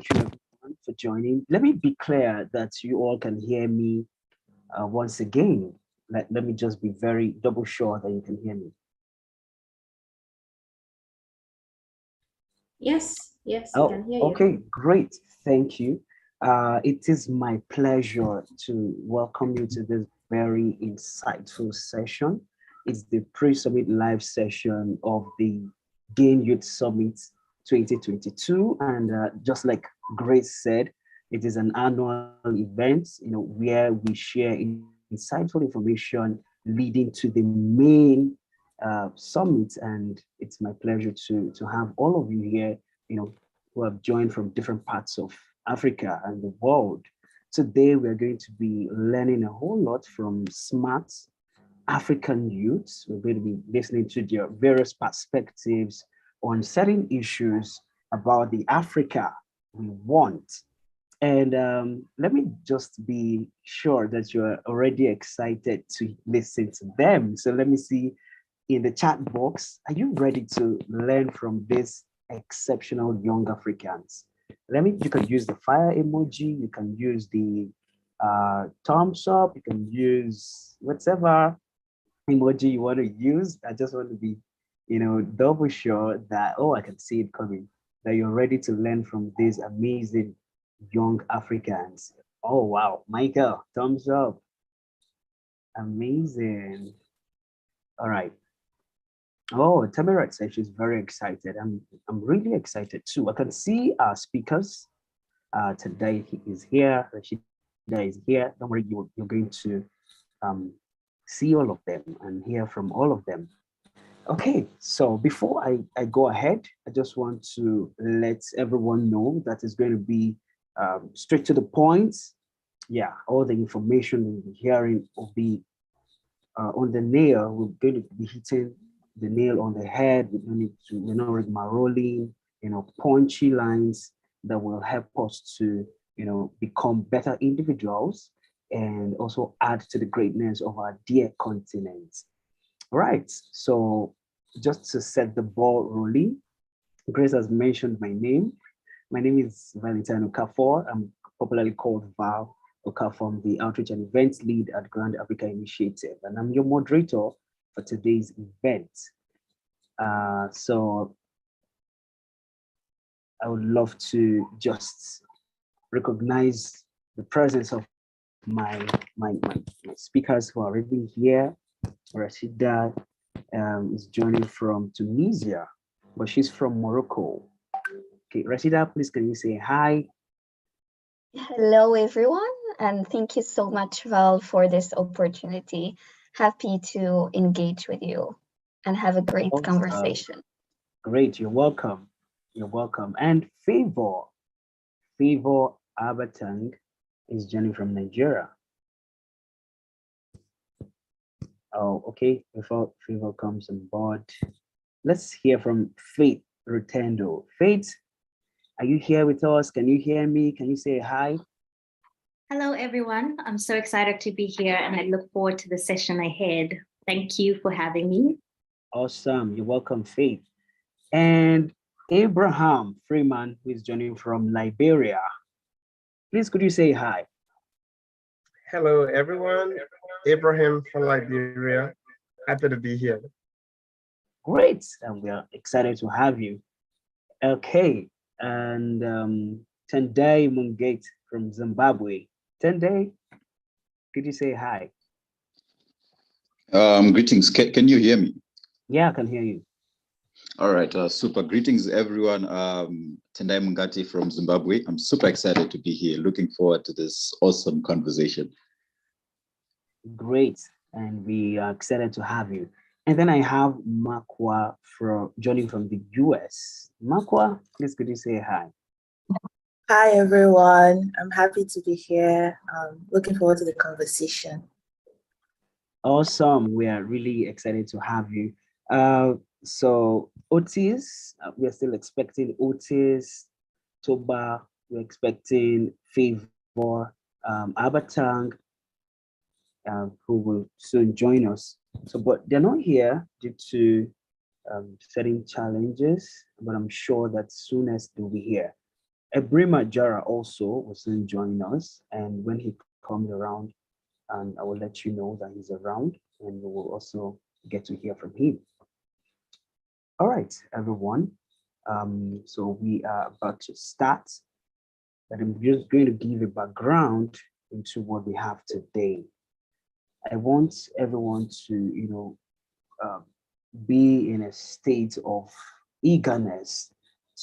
thank you everyone for joining. Let me be clear that you all can hear me once again. Let me just be very double sure that you can hear me. Yes, yes, we Oh, can hear you. okay, great. Thank you. It is my pleasure to welcome you to this very insightful session. It's the pre-summit live session of the Gain Youth Summit 2022. And just like Grace said, it is an annual event, where we share insightful information leading to the main summit. And it's my pleasure to have all of you here, who have joined from different parts of Africa and the world. Today, we're going to be learning a whole lot from smart African youths. We're going to be listening to their various perspectives on certain issues about the Africa we want. And let me just be sure that you're already excited to listen to them. So let me see in the chat box, are you ready to learn from these exceptional young Africans? You can use the fire emoji, you can use the thumbs up, you can use whatever emoji you want to use. I just want to be, double sure that, oh, I can see it coming, that you're ready to learn from these amazing young Africans. Oh, wow. Michael, thumbs up. Amazing. All right. Oh, Tamirat said she's very excited. I'm really excited too. I can see our speakers. Today he is here. Rashida is here. Don't worry, you're going to um, see all of them and hear from all of them. Okay, so before I go ahead, I just want to let everyone know that it's going to be straight to the point. Yeah, all the information we'll be hearing will be on the nail. We're going to be hitting the nail on the head. We're not rigmaroling, punchy lines that will help us to, become better individuals and also add to the greatness of our dear continent. All right, so just to set the ball rolling, Grace has mentioned my name. My name is Valentine Okafor. I'm popularly called Val Okafor from the Outreach and Events Lead at Grand Africa Initiative, and I'm your moderator for today's event. So I would love to just recognize the presence of my speakers who are already here. Rashida is joining from Tunisia, but she's from Morocco. Okay, Rashida, please can you say hi? Hello, everyone, and thank you so much, Val, for this opportunity. Happy to engage with you and have a great conversation. Great, you're welcome. You're welcome. And Favor Abatang is joining from Nigeria. Oh, okay. Before Favor comes on board, let's hear from Faith Rotendo. Faith, are you here with us? Can you hear me? Can you say hi? Hello, everyone. I'm so excited to be here and I look forward to the session ahead. Thank you for having me. Awesome. You're welcome, Faith. And Abraham Freeman, who is joining from Liberia. Please, could you say hi? Hello, everyone. Abraham from Liberia. Happy to be here. Great. And we are excited to have you. Okay. And Tendai Mungate from Zimbabwe. Tendai, could you say hi? Greetings. Can you hear me? Yeah, I can hear you. All right, super. Greetings, everyone. Tendai Mungati from Zimbabwe. I'm super excited to be here. Looking forward to this awesome conversation. Great, and we are excited to have you. And then I have Makwa joining from the US. Makwa, please could you say hi? Hi, everyone. I'm happy to be here. Looking forward to the conversation. Awesome. We are really excited to have you. So Otis, we're still expecting Otis, Toba, we're expecting Favor, Abatang, who will soon join us. So, but they're not here due to certain challenges, but I'm sure that soon as they'll be here. Ebrima Jara also will soon join us, and when he comes around, and I will let you know that he's around, and we will also get to hear from him. All right, everyone. So we are about to start, but I'm just going to give a background into what we have today. I want everyone to, be in a state of eagerness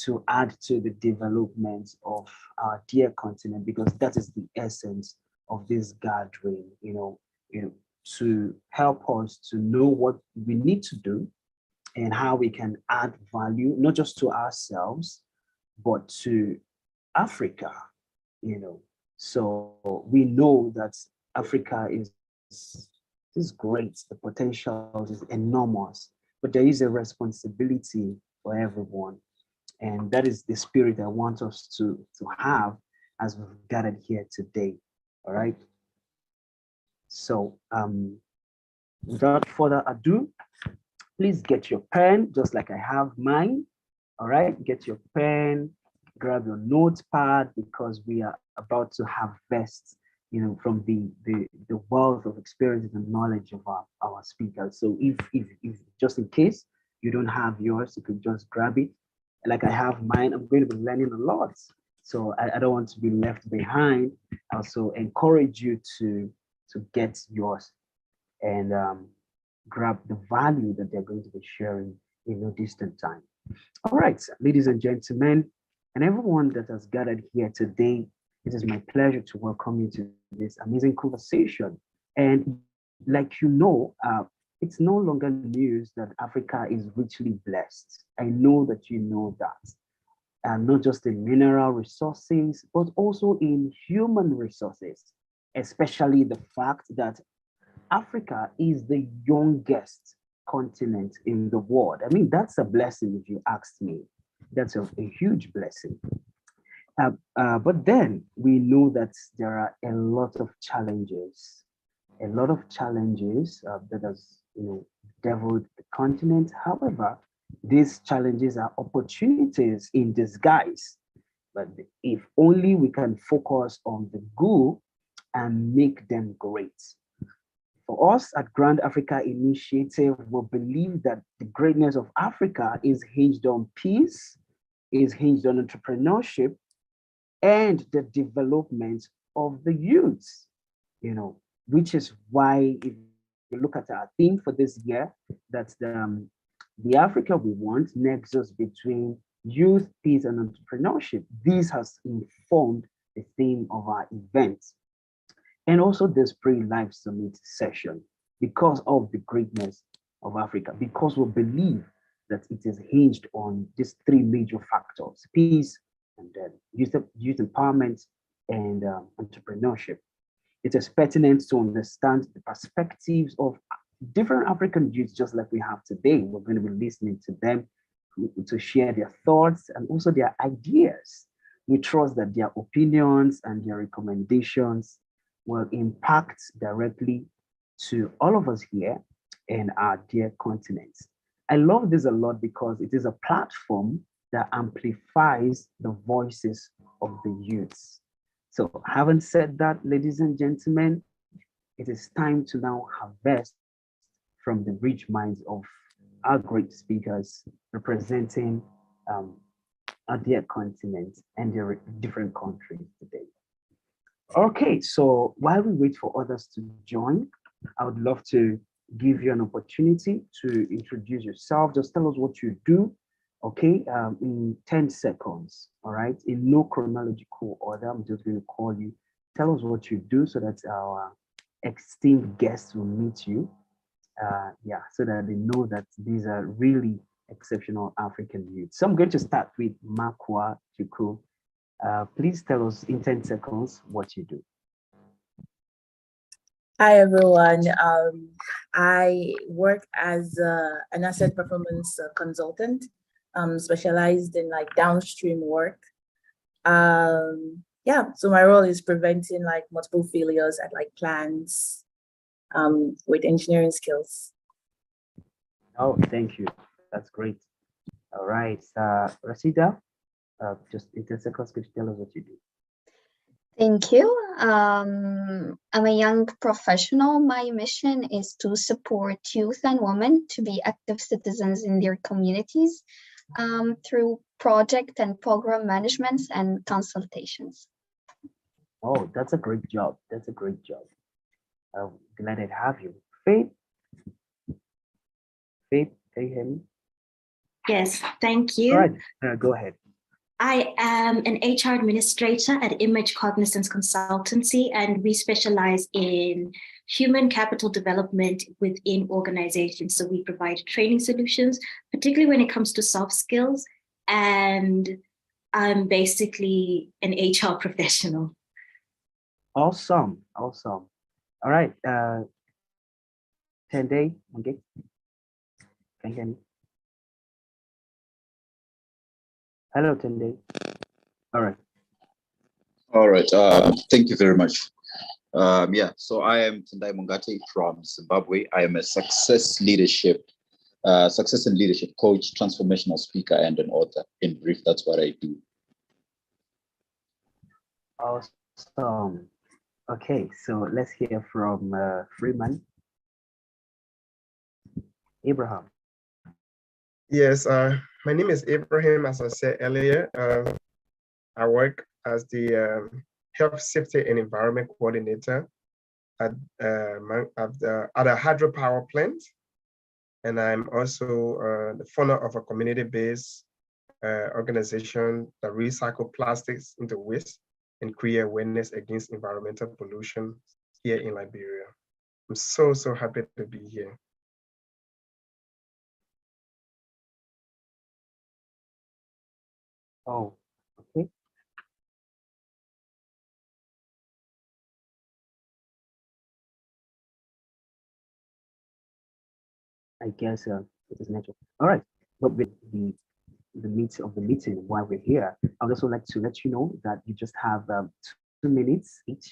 to add to the development of our dear continent, because that is the essence of this gathering, to help us to know what we need to do and how we can add value, not just to ourselves, but to Africa, So we know that Africa is great, the potential is enormous, but there is a responsibility for everyone. And that is the spirit I want us to have as we've gathered here today. All right. So without further ado, please get your pen, just like I have mine. All right, get your pen, grab your notepad, because we are about to harvest, from the wealth of experience and knowledge of our speakers. So if just in case you don't have yours, you could just grab it. Like I have mine, I'm going to be learning a lot. So I don't want to be left behind. I also encourage you to get yours and grab the value that they're going to be sharing in no distant time. All right, ladies and gentlemen, and everyone that has gathered here today, it is my pleasure to welcome you to this amazing conversation. And like it's no longer news that Africa is richly blessed. I know that you know that. And not just in mineral resources, but also in human resources, especially the fact that Africa is the youngest continent in the world. I mean, that's a blessing if you ask me. That's a huge blessing. But then we know that there are a lot of challenges, that has, deviled the continent. However, these challenges are opportunities in disguise. But if only we can focus on the good and make them great. For us at Grand Africa Initiative, we believe that the greatness of Africa is hinged on peace, is hinged on entrepreneurship, and the development of the youth, which is why if you look at our theme for this year, that's the Africa we want, nexus between youth, peace, and entrepreneurship. This has informed the theme of our event. And also this pre-live summit session, because of the greatness of Africa, because we believe that it is hinged on these three major factors: peace, and youth empowerment, and entrepreneurship. It is pertinent to understand the perspectives of different African youths, just like we have today. We're going to be listening to them to share their thoughts and also their ideas. We trust that their opinions and their recommendations will impact directly to all of us here in our dear continent. I love this a lot because it is a platform that amplifies the voices of the youths. So having said that, ladies and gentlemen, it is time to now harvest from the rich minds of our great speakers representing our dear continent and their different countries today. Okay, so while we wait for others to join, I would love to give you an opportunity to introduce yourself. Just tell us what you do, okay, in 10 seconds, all right? In no chronological order, I'm just going to call you. Tell us what you do so that our esteemed guests will meet you. So that they know that these are really exceptional African youth. So I'm going to start with Makwa Chuku. Please tell us in 10 seconds what you do. Hi, everyone. I work as an asset performance consultant, specialized in like downstream work. So my role is preventing like multiple failures at like plants with engineering skills. Oh, thank you. That's great. All right, Rasida. Just in 10 seconds, could you tell us what you do? Thank you. I'm a young professional. My mission is to support youth and women to be active citizens in their communities through project and program managements and consultations. Oh, that's a great job. That's a great job. Glad to have you. Faith? Faith, can you hear me? Yes, thank you. All right, go ahead. I am an HR administrator at Image Cognizance Consultancy, and we specialize in human capital development within organizations. So we provide training solutions, particularly when it comes to soft skills. And I'm basically an HR professional. Awesome, awesome. All right, Tende, okay. Can you hear me? Hello, Tende. All right. All right. Thank you very much. Yeah, so I am Tendai Mungati from Zimbabwe. I am a success and leadership coach, transformational speaker, and an author. In brief, that's what I do. Awesome. Okay, so let's hear from Freeman. Abraham. Yes, my name is Abraham, as I said earlier. I work as the Health, Safety, and Environment Coordinator at a hydropower plant. And I'm also the founder of a community-based organization that recycles plastics into waste and create awareness against environmental pollution here in Liberia. I'm so happy to be here. Oh, okay. I guess it is natural. All right, but with the meat of the meeting, while we're here, I'd also like to let you know that you just have 2 minutes each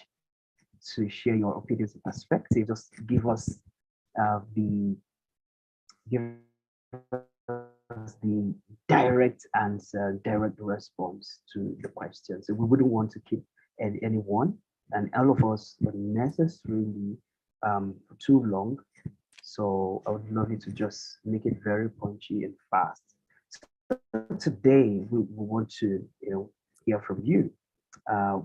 to share your opinions and perspective. Just give us the direct answer, direct response to the question. So we wouldn't want to keep anyone and all of us unnecessarily for too long. So I would love you to just make it very punchy and fast. So today we want to hear from you.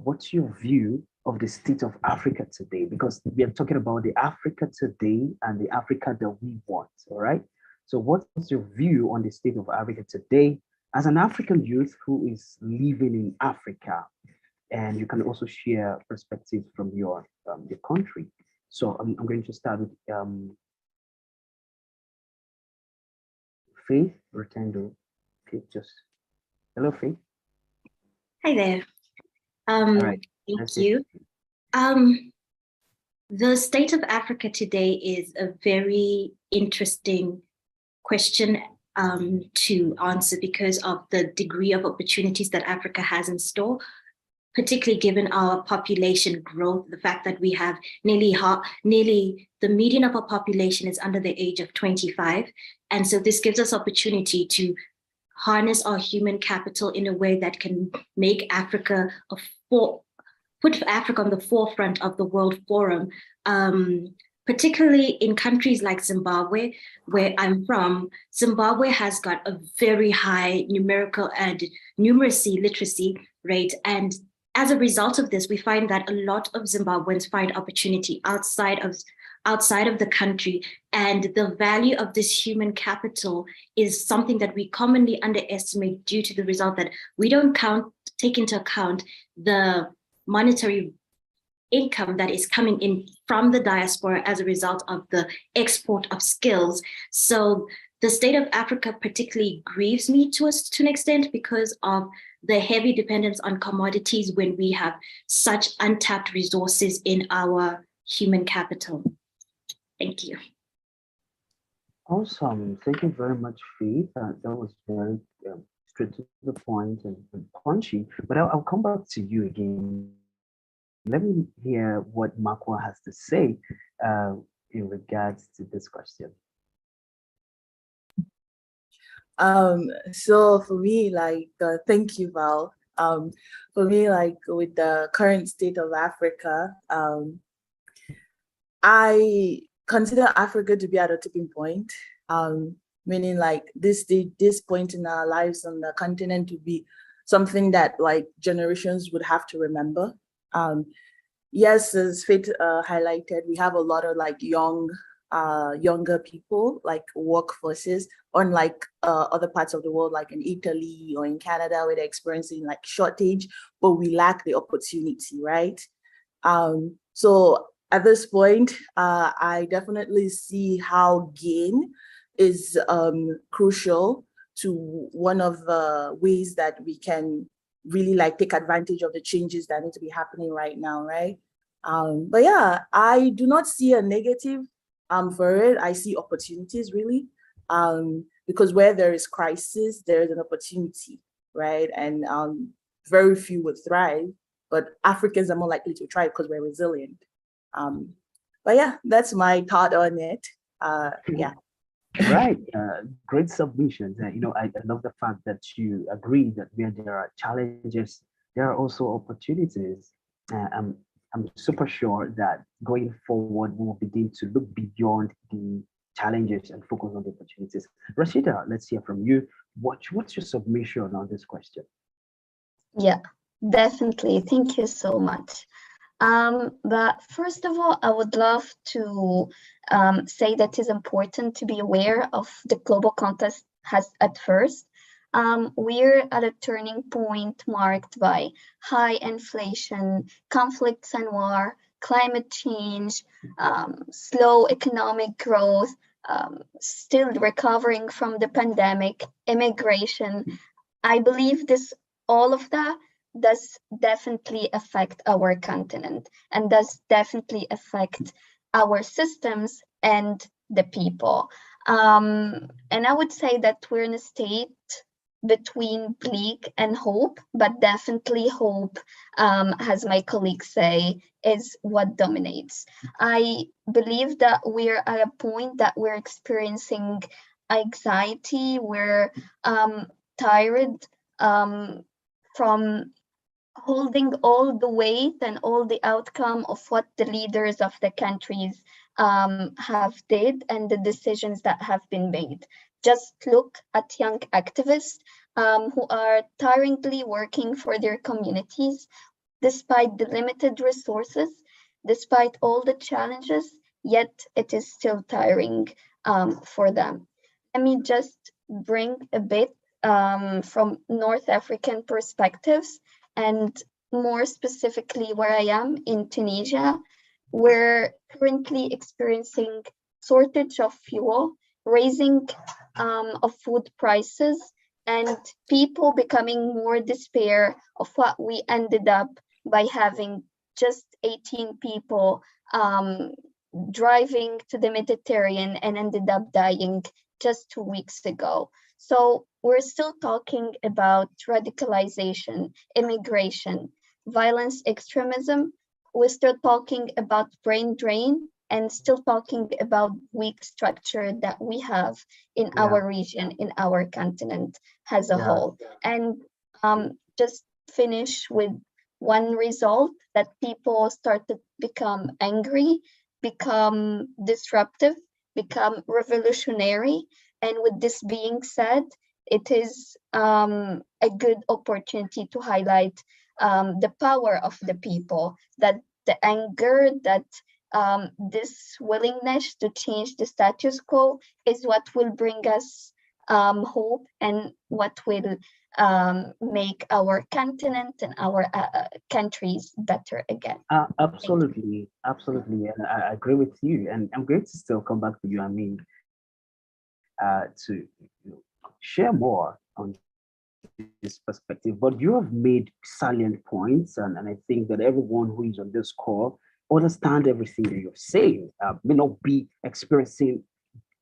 What's your view of the state of Africa today? Because we are talking about the Africa today and the Africa that we want, all right? So what's your view on the state of Africa today as an African youth who is living in Africa? And you can also share perspectives from your country. So I'm going to start with Faith Rotendo. Okay, just hello, Faith. Hi there. All right. Thank you. The state of Africa today is a very interesting question to answer because of the degree of opportunities that Africa has in store, particularly given our population growth, the fact that we have nearly the median of our population is under the age of 25. And so this gives us opportunity to harness our human capital in a way that can make Africa put Africa on the forefront of the World Forum, particularly in countries like Zimbabwe, where I'm from. Zimbabwe has got a very high numerical and numeracy literacy rate. And as a result of this, we find that a lot of Zimbabweans find opportunity outside of the country. And the value of this human capital is something that we commonly underestimate due to the result that we don't take into account the monetary income that is coming in from the diaspora as a result of the export of skills. So the state of Africa particularly grieves me to an extent because of the heavy dependence on commodities when we have such untapped resources in our human capital. Thank you. Awesome. Thank you very much, Faith. That was very straight to the point and punchy. But I'll come back to you again. Let me hear what Makwa has to say in regards to this question. So for me, like, thank you, Val. For me, like, with the current state of Africa, I consider Africa to be at a tipping point, meaning like this point in our lives on the continent to be something that like generations would have to remember. Yes, as Faith highlighted, we have a lot of like younger people, like workforces, unlike other parts of the world, like in Italy or in Canada, where they're experiencing like shortage, but we lack the opportunity, right? So at this point, I definitely see how gain is crucial to one of the ways that we can really like take advantage of the changes that need to be happening right now, right? But yeah, I do not see a negative for it. I see opportunities really, because where there is crisis, there is an opportunity, right? And very few would thrive, but Africans are more likely to thrive because we're resilient. But yeah, that's my thought on it. Yeah. Right. Great submissions. I love the fact that you agree that where there are challenges, there are also opportunities. I'm super sure that going forward, we will begin to look beyond the challenges and focus on the opportunities. Rashida, let's hear from you. What's your submission on this question? Yeah, definitely. Thank you so much. But first of all, I would love to say that it's important to be aware of the global context has at first. We're at a turning point marked by high inflation, conflicts and war, climate change, slow economic growth, still recovering from the pandemic, immigration. I believe all of that does definitely affect our continent and does definitely affect our systems and the people. And I would say that we're in a state between bleak and hope, but definitely hope, as my colleagues say, is what dominates. I believe that we're at a point that we're experiencing anxiety, we're tired from holding all the weight and all the outcome of what the leaders of the countries have did and the decisions that have been made. Just look at young activists who are tiringly working for their communities, despite the limited resources, despite all the challenges, yet it is still tiring for them. Let me just bring a bit from North African perspectives, and more specifically where I am in Tunisia. We're currently experiencing shortage of fuel, raising of food prices, and people becoming more despair of what we ended up by having just 18 people driving to the Mediterranean and ended up dying just 2 weeks ago. So we're still talking about radicalization, immigration, violence, extremism. We're still talking about brain drain and still talking about weak structure that we have in our region, in our continent as a whole. And just finish with one result, that people start to become angry, become disruptive, become revolutionary. And with this being said, it is a good opportunity to highlight the power of the people, that the anger, that this willingness to change the status quo is what will bring us hope and what will make our continent and our countries better again. Absolutely. And I agree with you. And I'm going to still come back to you, Amin, to share more on this perspective. But you have made salient points, and I think that everyone who is on this call understand everything that you're saying. May not be experiencing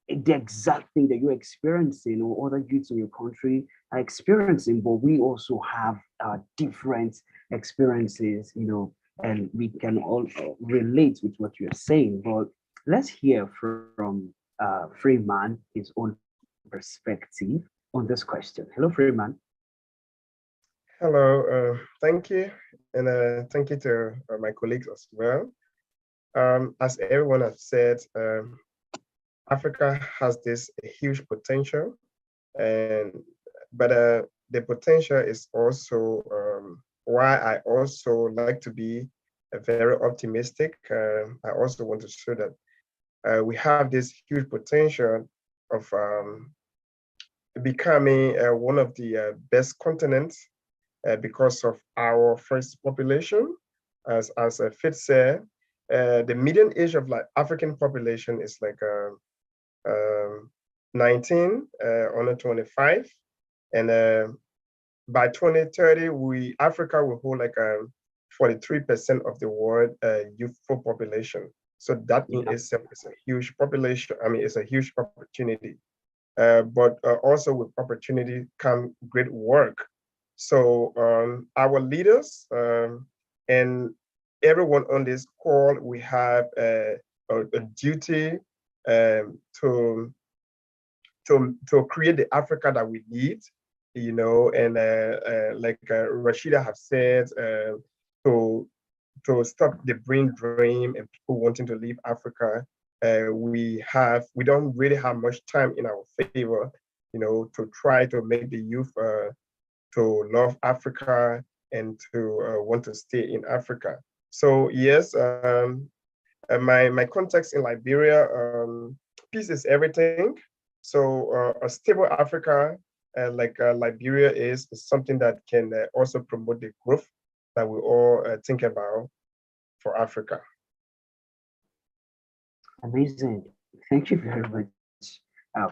the exact thing that you're experiencing or other youths in your country are experiencing, but we also have different experiences, and we can all relate with what you're saying. But let's hear from Freeman, his own perspective. on this question. Hello, Freeman. Hello, thank you. And thank you to my colleagues as well. As everyone has said, Africa has this huge potential, and but the potential is also why I also like to be very optimistic. I also want to show that we have this huge potential of becoming one of the best continents because of our first population. As Fitz said, the median age of like African population is like 19 under 25, and by 2030, Africa will hold like 43% of the world youthful population. So that in itself is a huge population. I mean, it's a huge opportunity. But also with opportunity come great work. So our leaders and everyone on this call, we have a duty to create the Africa that we need, you know, and like Rashida have said, to stop the brain drain and people wanting to leave Africa. We don't really have much time in our favor, you know, to try to make the youth to love Africa and to want to stay in Africa. So yes, my context in Liberia, peace is everything. So a stable Africa like Liberia is something that can also promote the growth that we all think about for Africa. Amazing. Thank you very much,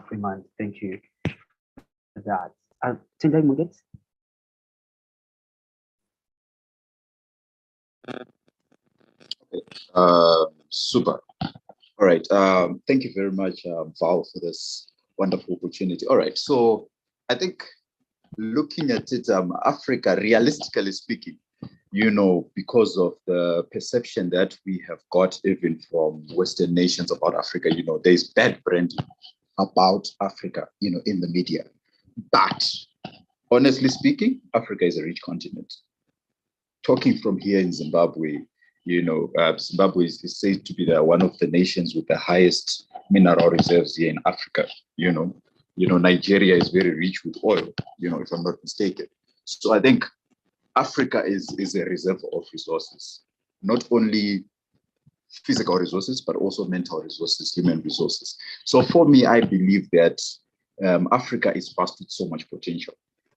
Freeman. Thank you for that. Tendai Muget? Super. All right. Thank you very much, Val, for this wonderful opportunity. All right. So I think looking at it, Africa, realistically speaking, you know, because of the perception that we have got even from Western nations about Africa, you know, there's bad branding about Africa, you know, in the media. But honestly speaking, Africa is a rich continent. Talking from here in Zimbabwe, you know, Zimbabwe is said to be one of the nations with the highest mineral reserves here in Africa. You know, Nigeria is very rich with oil, you know, if I'm not mistaken. So I think Africa is a reserve of resources, not only physical resources, but also mental resources, human resources. So for me, I believe that Africa is vast with so much potential.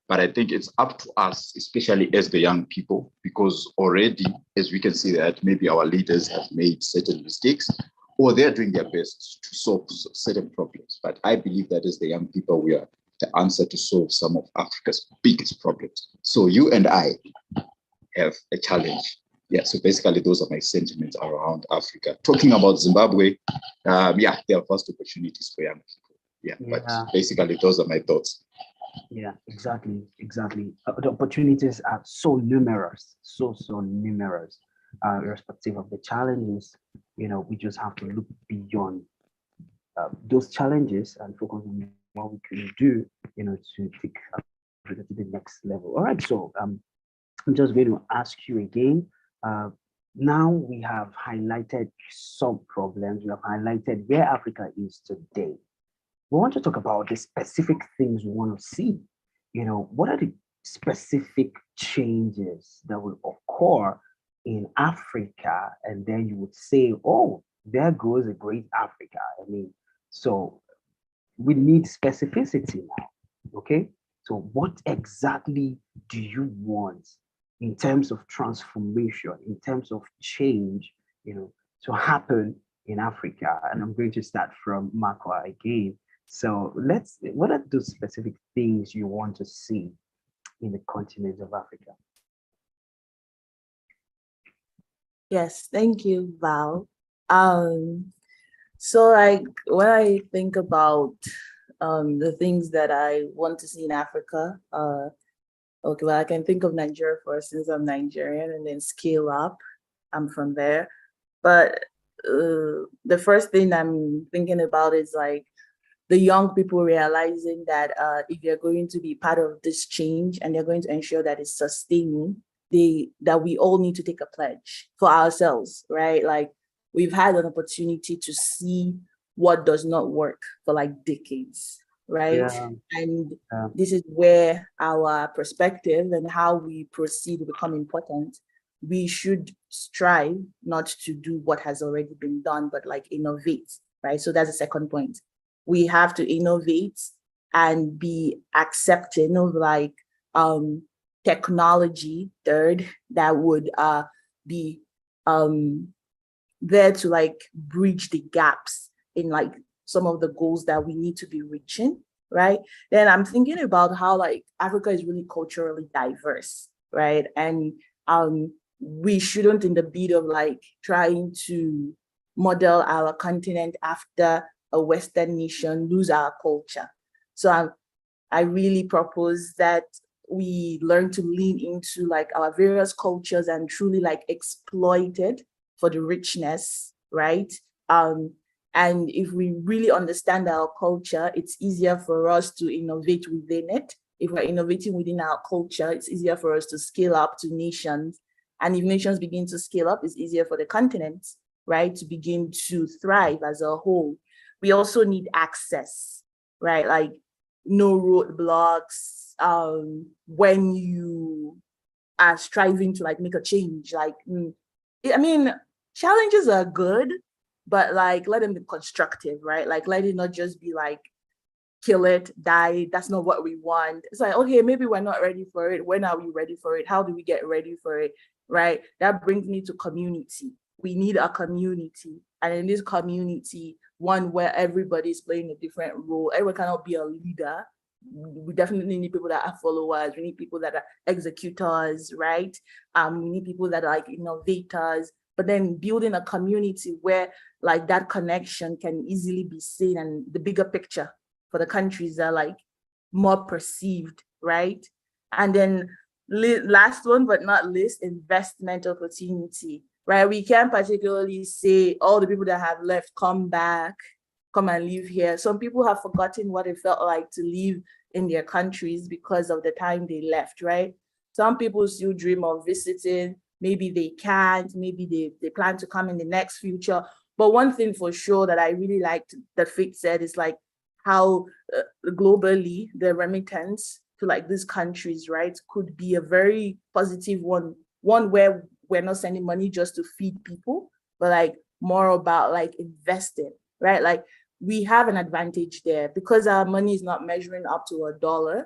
But I think it's up to us, especially as the young people, because already, as we can see that maybe our leaders have made certain mistakes, or they're doing their best to solve certain problems. But I believe that as the young people, we are the answer to solve some of Africa's biggest problems. So you and I have a challenge. Yeah, so basically those are my sentiments around Africa. Talking about Zimbabwe, yeah, there are vast opportunities for young people. Yeah, but basically those are my thoughts. Yeah, exactly. The opportunities are so numerous, so numerous, irrespective of the challenges. You know, we just have to look beyond those challenges and focus on what we can do, you know, to take Africa to the next level. All right, so I'm just going to ask you again. Now we have highlighted some problems. We have highlighted where Africa is today. We want to talk about the specific things we want to see. You know, what are the specific changes that will occur in Africa? And then you would say, oh, there goes a great Africa. I mean, so we need specificity now, okay? So what exactly do you want in terms of transformation, in terms of change, you know, to happen in Africa? And I'm going to start from Makwa again. So what are those specific things you want to see in the continent of Africa? Yes, thank you, Val. So like when I think about the things that I want to see in Africa, okay, well, I can think of Nigeria first since I'm Nigerian, and then scale up. I'm from there. But the first thing I'm thinking about is like the young people realizing that if they're going to be part of this change and they're going to ensure that it's sustaining, that we all need to take a pledge for ourselves, right? Like we've had an opportunity to see what does not work for like decades, right? Yeah. And Yeah. this is where our perspective and how we proceed will become important. We should strive not to do what has already been done, but like innovate, right? So that's the second point. We have to innovate and be accepting of like technology, third, that would be there to like bridge the gaps in like some of the goals that we need to be reaching, right? Then I'm thinking about how like Africa is really culturally diverse, right? And we shouldn't, in the bid of like trying to model our continent after a Western nation, lose our culture. So I really propose that we learn to lean into like our various cultures and truly like exploit it for the richness, right? And if we really understand our culture, it's easier for us to innovate within it. If we're innovating within our culture, it's easier for us to scale up to nations. And if nations begin to scale up, it's easier for the continent, right, to begin to thrive as a whole. We also need access, right? Like no roadblocks when you are striving to like make a change. Like, I mean, challenges are good, but like let them be constructive, right? Like let it not just be like kill it, die. That's not what we want. It's like, okay, maybe we're not ready for it. When are we ready for it? How do we get ready for it? Right? That brings me to community. We need a community. And in this community, one where everybody is playing a different role. Everyone cannot be a leader. We definitely need people that are followers. We need people that are executors, right? We need people that are like innovators. But then building a community where like that connection can easily be seen and the bigger picture for the countries are like more perceived, right? And then last one but not least, investment opportunity, right? We can't particularly say all the people that have left come back, come and live here. Some people have forgotten what it felt like to live in their countries because of the time they left, right? Some people still dream of visiting. Maybe they can't, maybe they plan to come in the next future. But one thing for sure that I really liked that Faith said is like how globally the remittance to like these countries, right, could be a very positive one where we're not sending money just to feed people, but like more about like investing, right? Like we have an advantage there because our money is not measuring up to $1.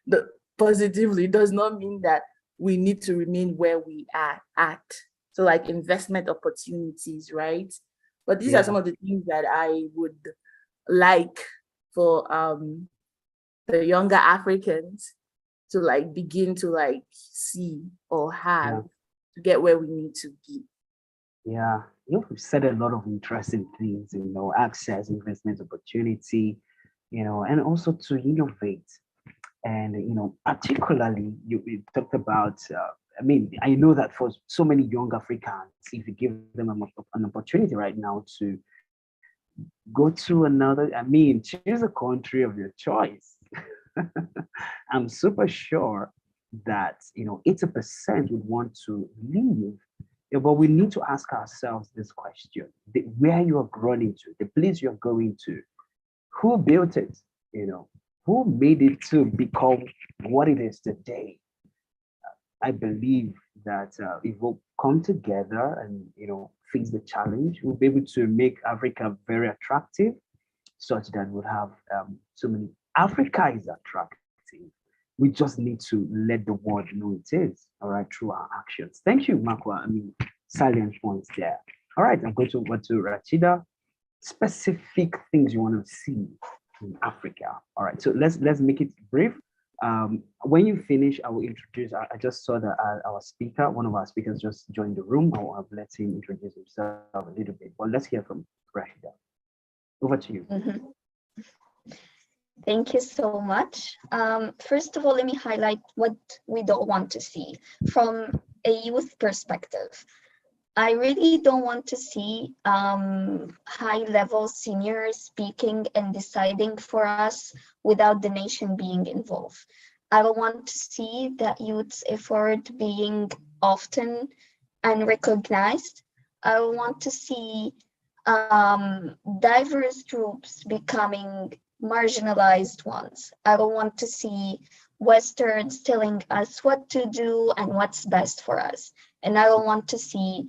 The positively does not mean that we need to remain where we are at. So like investment opportunities, right? But these are some of the things that I would like for the younger Africans to like begin to like see or have to get where we need to be. Yeah, you've said a lot of interesting things, access, investment opportunity, and also to innovate. And, particularly you talked about, I know that for so many young Africans, if you give them an opportunity right now to go to another, choose a country of your choice. I'm super sure that, 80% would want to leave. But we need to ask ourselves this question: where you are running to, the place you're going to, who built it? Who made it to become what it is today? I believe that if we'll come together and face the challenge, we'll be able to make Africa very attractive, such that we'll have so many. Africa is attractive. We just need to let the world know it is, all right, through our actions. Thank you, Makwa. Salient points there. All right, I'm going to go to Rachida. Specific things you want to see in Africa. All right, so let's make it brief. When you finish, I will introduce. I just saw that our speaker, one of our speakers, just joined the room. I will let him introduce himself a little bit. But let's hear from Rachida. Over to you. Mm-hmm. Thank you so much. First of all, let me highlight what we don't want to see from a youth perspective. I really don't want to see high-level seniors speaking and deciding for us without the nation being involved. I don't want to see that youth's effort being often unrecognized. I don't want to see diverse groups becoming marginalized ones. I don't want to see Westerns telling us what to do and what's best for us. And I don't want to see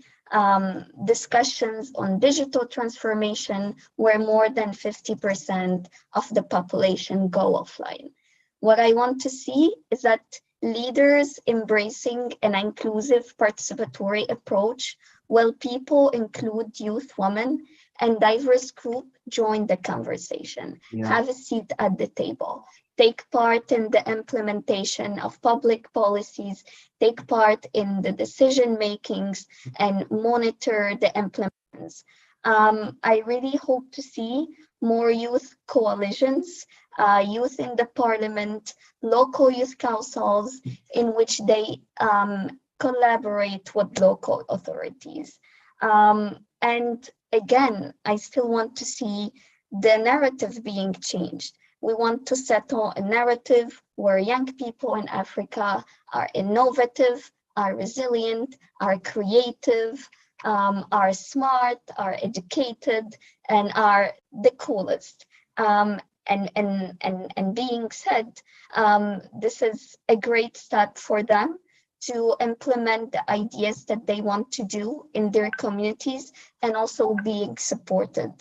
discussions on digital transformation where more than 50% of the population go offline. What I want to see is that leaders embracing an inclusive participatory approach while people include youth, women, and diverse group join the conversation, have a seat at the table, take part in the implementation of public policies, take part in the decision makings, and monitor the implementations. I really hope to see more youth coalitions, youth in the parliament, local youth councils in which they collaborate with local authorities. And again, I still want to see the narrative being changed. We want to settle a narrative where young people in Africa are innovative, are resilient, are creative, are smart, are educated, and are the coolest. And being said, this is a great start for them to implement the ideas that they want to do in their communities and also being supported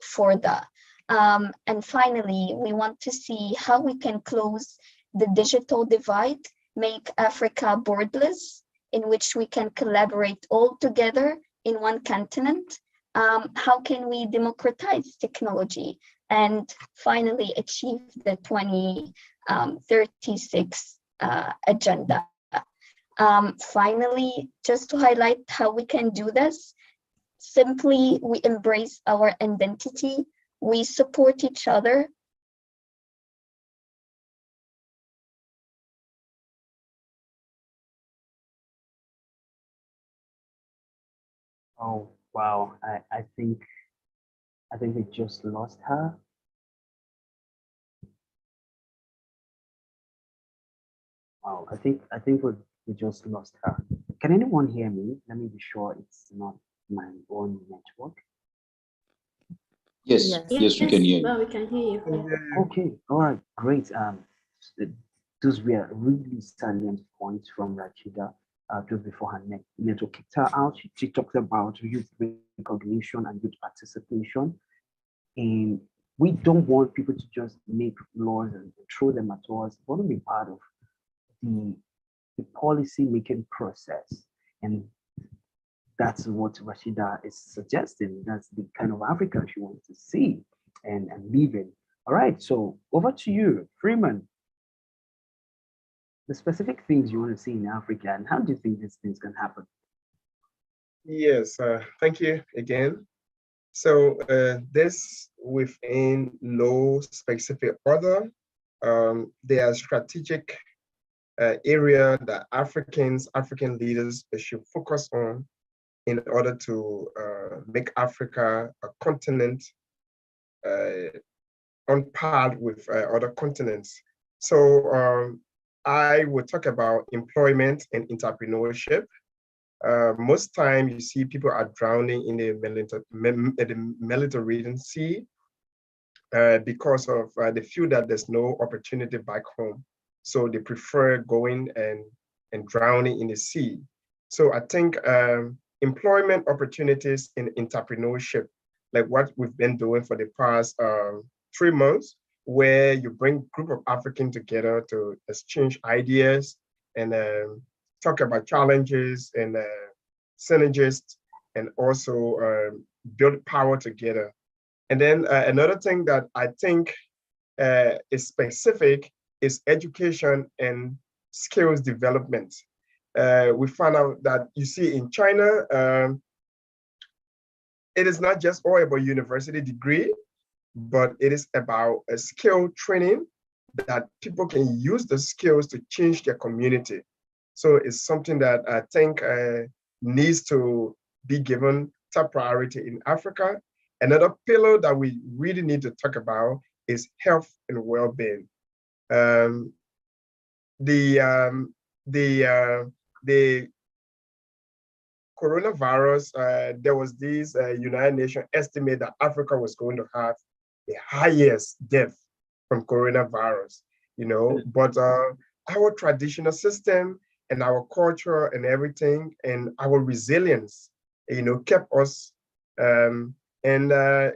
for that. And finally, we want to see how we can close the digital divide, make Africa borderless, in which we can collaborate all together in one continent. How can we democratize technology and finally achieve the 2036 agenda? Finally, just to highlight how we can do this, simply we embrace our identity, we support each other. Oh, wow. I think we just lost her. Wow, I think we just lost her. Can anyone hear me? Let me be sure it's not my own network. Yes, yes, we can hear you. Well, we can hear you. Okay, all right, great. Those were really salient points from Rachida. Just before her network kicked her out, she talked about youth recognition and youth participation. And we don't want people to just make laws and throw them at us. We want to be part of the policy making process. And that's what Rachida is suggesting. That's the kind of Africa she wants to see and live in. All right, so over to you, Freeman. The specific things you want to see in Africa, and how do you think these things can happen? Yes, thank you again. So this within no specific order, there are strategic area that African leaders should focus on in order to make Africa a continent on par with other continents. So I will talk about employment and entrepreneurship. Most time you see people are drowning in the Mediterranean Sea because of they feel that there's no opportunity back home. So they prefer going and drowning in the sea. So I think employment opportunities in entrepreneurship, like what we've been doing for the past 3 months, where you bring a group of Africans together to exchange ideas and talk about challenges and synergies, and also build power together. And then another thing that I think is specific is education and skills development. We found out that you see in China, it is not just all about university degree, but it is about a skill training that people can use the skills to change their community. So it's something that I think needs to be given top priority in Africa. Another pillar that we really need to talk about is health and well-being. The coronavirus, there was this United Nations estimate that Africa was going to have the highest death from coronavirus, but our traditional system and our culture and everything and our resilience, kept us, and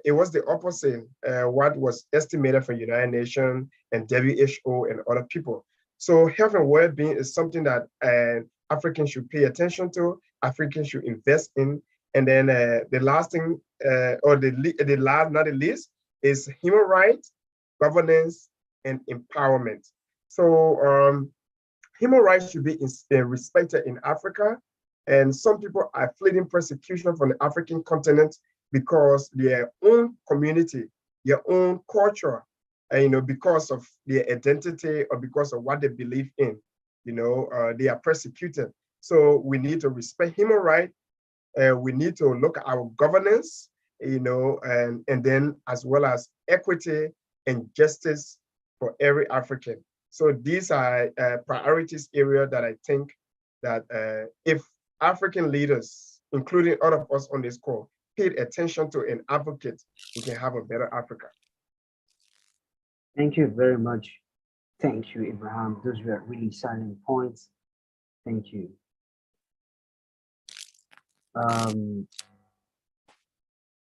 it was the opposite, what was estimated from United Nations and WHO and other people. So health and well-being is something that Africans should pay attention to, Africans should invest in. And then the last thing, or the last, not the least, is human rights, governance, and empowerment. So human rights should be respected in Africa. And some people are fleeing persecution from the African continent because their own community, their own culture, because of their identity or because of what they believe in, they are persecuted. So we need to respect human rights. We need to look at our governance, and then as well as equity and justice for every African. So these are priorities area that I think that if African leaders, including all of us on this call, paid attention to and advocate, we can have a better Africa. Thank you very much. Thank you, Abraham. Those were really salient points. Thank you.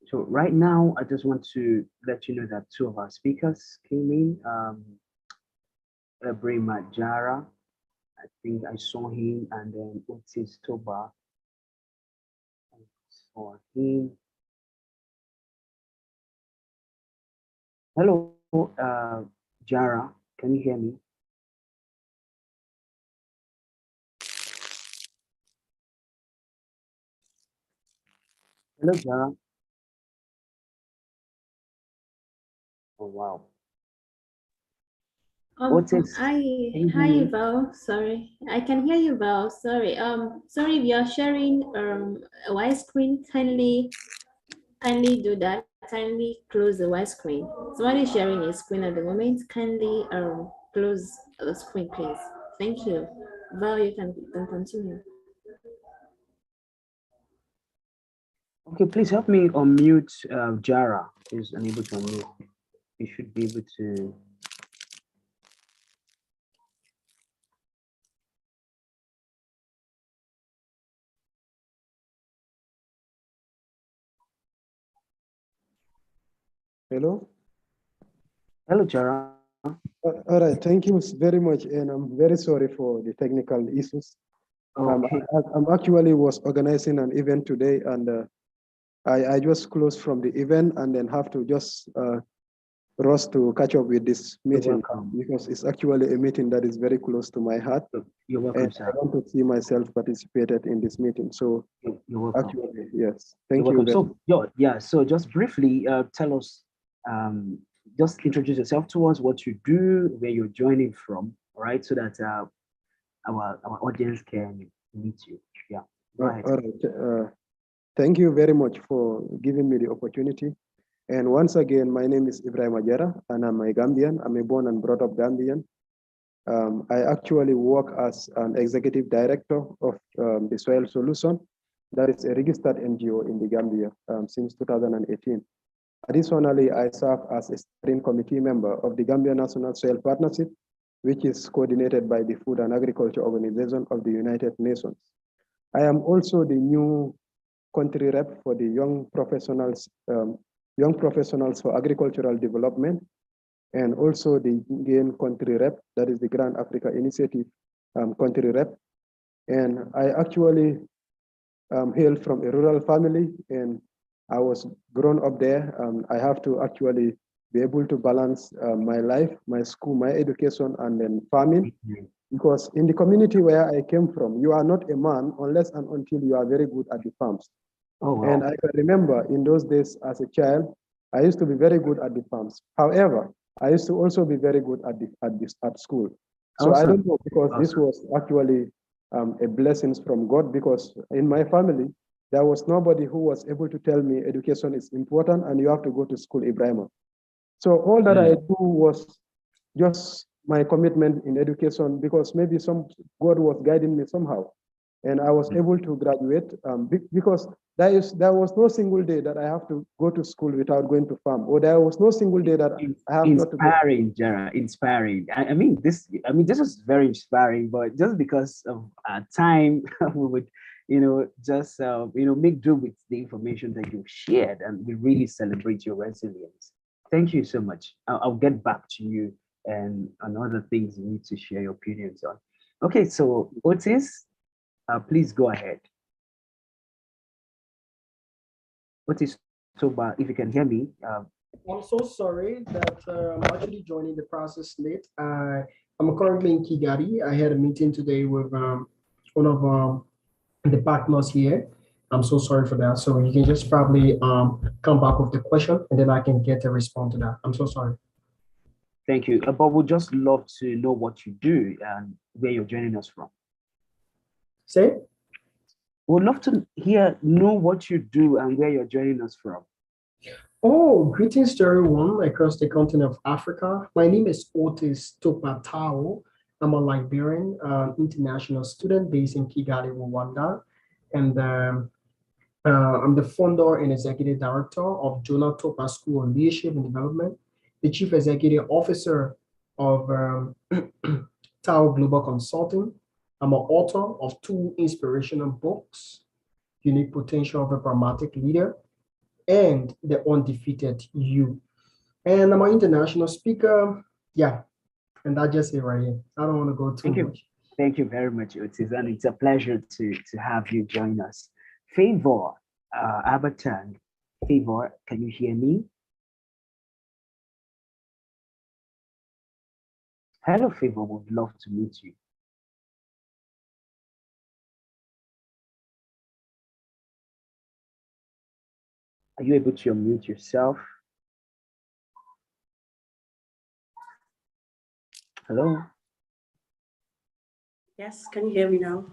So right now, I just want to let you know that two of our speakers came in. Ibrahim Jara, I think I saw him, and then Otis Toba. I saw him. Hello, Jara, can you hear me? Hello, Jara. Oh, wow. Otis, Hi, Val. Sorry, I can hear you, Val. Sorry. Sorry if you're sharing a white screen. Kindly do that. Kindly close the white screen. Somebody is sharing a screen at the moment. Kindly close the screen, please. Thank you. Val, you can continue. Okay, please help me unmute Jara. Is unable to unmute. You should be able to. Hello. Hello, Jara. All right, thank you very much, and I'm very sorry for the technical issues. Okay. I'm actually was organizing an event today, and I just closed from the event and then have to just rush to catch up with this meeting because it's actually a meeting that is very close to my heart. You're welcome, and sir. I want to see myself participated in this meeting. So you're welcome. Actually, yes, thank you're you. Welcome. So yeah, so just briefly tell us, just introduce yourself to us, what you do, where you're joining from, all right, so that our audience can meet you. Yeah, go ahead. All right. Thank you very much for giving me the opportunity. And once again, my name is Ibrahim Ajara, and I'm a Gambian. I'm a born and brought up Gambian. I actually work as an executive director of the Soil Solution. That is a registered NGO in the Gambia since 2018. Additionally, I serve as a steering committee member of the Gambia National Soil Partnership, which is coordinated by the Food and Agriculture Organization of the United Nations. I am also the new country rep for the Young Professionals for Agricultural Development, and also the GAIN country rep, that is the Grand Africa Initiative country rep. And I actually hail from a rural family, and I was grown up there. I have to actually be able to balance my life, my school, my education, and then farming. Because in the community where I came from, you are not a man unless and until you are very good at the farms. Oh, wow. And I can remember in those days as a child, I used to be very good at the farms. However, I used to also be very good at school. So awesome. I don't know, because this was actually a blessing from God, because in my family, there was nobody who was able to tell me education is important and you have to go to school, Ibrahima. So all that I do was just my commitment in education, because maybe God was guiding me somehow. And I was able to graduate because there was no single day that I have to go to school without going to farm, or there was no single day that I have not to go. Inspiring, Gerard, inspiring. I mean, this is very inspiring, but just because of time, we would, just, make do with the information that you've shared, and we really celebrate your resilience. Thank you so much. I'll get back to you and other things you need to share your opinions on. Okay, so Otis, please go ahead. Otis Toba, if you can hear me. I'm so sorry that I'm actually joining the process late. I'm currently in Kigali. I had a meeting today with one of the partners here. I'm so sorry for that. So you can just probably come back with the question and then I can get a response to that. I'm so sorry. Thank you. But we'd just love to know what you do and where you're joining us from. Say? We'd love to know what you do and where you're joining us from. Oh, greetings to everyone across the continent of Africa. My name is Otis Topatao. I'm a Liberian international student based in Kigali, Rwanda. And I'm the founder and executive director of Jonah Topa School of Leadership and Development, the chief executive officer of Tao Global Consulting. I'm an author of 2 inspirational books, Unique Potential of a Pragmatic Leader and The Undefeated You. And I'm an international speaker. Yeah, and that's just it right here. I don't want to go too much. Thank you very much, Otis, and it's a pleasure to have you join us. Favor Abatang. Favor, can you hear me? Hello, Favor, would love to meet you. Are you able to unmute yourself? Hello? Yes, can you hear me now?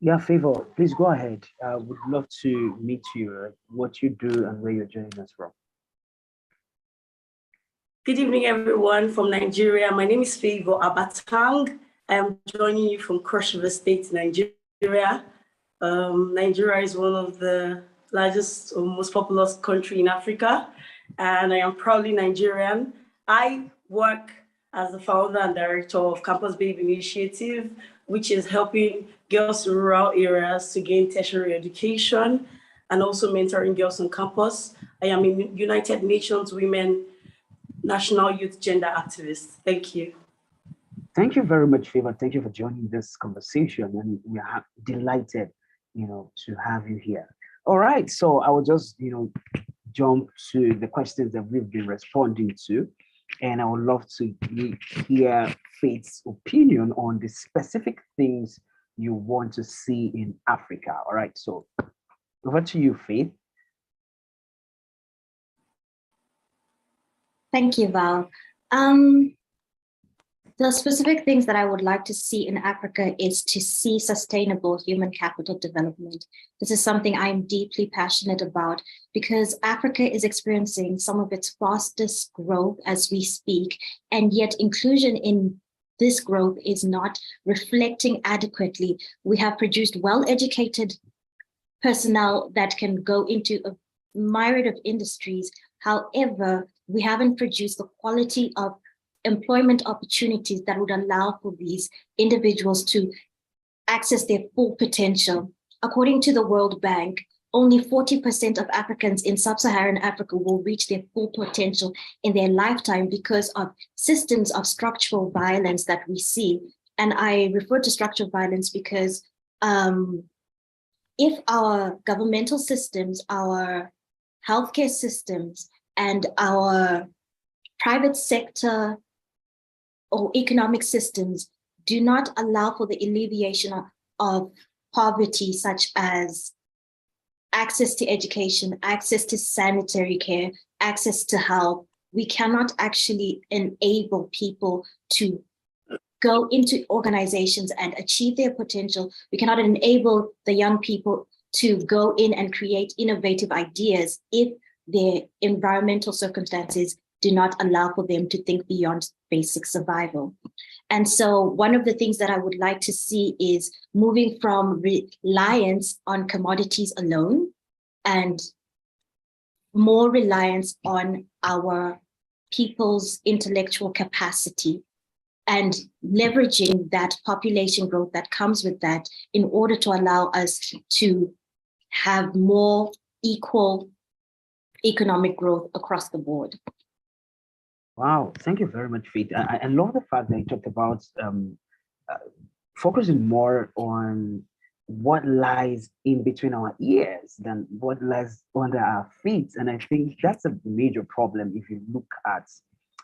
Yeah, Favor, please go ahead. I would love to meet you, what you do and where you're joining us from. Good evening, everyone from Nigeria. My name is Favor Abatang. I am joining you from Cross River State, Nigeria. Nigeria is one of the largest or most populous country in Africa, and I am proudly Nigerian. I work as the founder and director of Campus Babe Initiative, which is helping girls in rural areas to gain tertiary education and also mentoring girls on campus. I am a United Nations Women National Youth Gender Activist. Thank you. Thank you very much, Favor. Thank you for joining this conversation, and we are delighted, to have you here. All right, so I will just, jump to the questions that we've been responding to, and I would love to hear Faith's opinion on the specific things you want to see in Africa. All right, so over to you, Faith. Thank you, Val. The specific things that I would like to see in Africa is to see sustainable human capital development. This is something I am deeply passionate about because Africa is experiencing some of its fastest growth as we speak, and yet inclusion in this growth is not reflecting adequately. We have produced well-educated personnel that can go into a myriad of industries. However, we haven't produced the quality of employment opportunities that would allow for these individuals to access their full potential. According to the World Bank, only 40% of Africans in sub-Saharan Africa will reach their full potential in their lifetime because of systems of structural violence that we see. And I refer to structural violence because if our governmental systems, our healthcare systems, and our private sector or economic systems do not allow for the alleviation of poverty, such as access to education, access to sanitary care, access to health, we cannot actually enable people to go into organizations and achieve their potential, we cannot enable the young people to go in and create innovative ideas if their environmental circumstances do not allow for them to think beyond basic survival. And so one of the things that I would like to see is moving from reliance on commodities alone and more reliance on our people's intellectual capacity and leveraging that population growth that comes with that in order to allow us to have more equal economic growth across the board. Wow, thank you very much, Faith. I love the fact that you talked about focusing more on what lies in between our ears than what lies under our feet. And I think that's a major problem if you look at,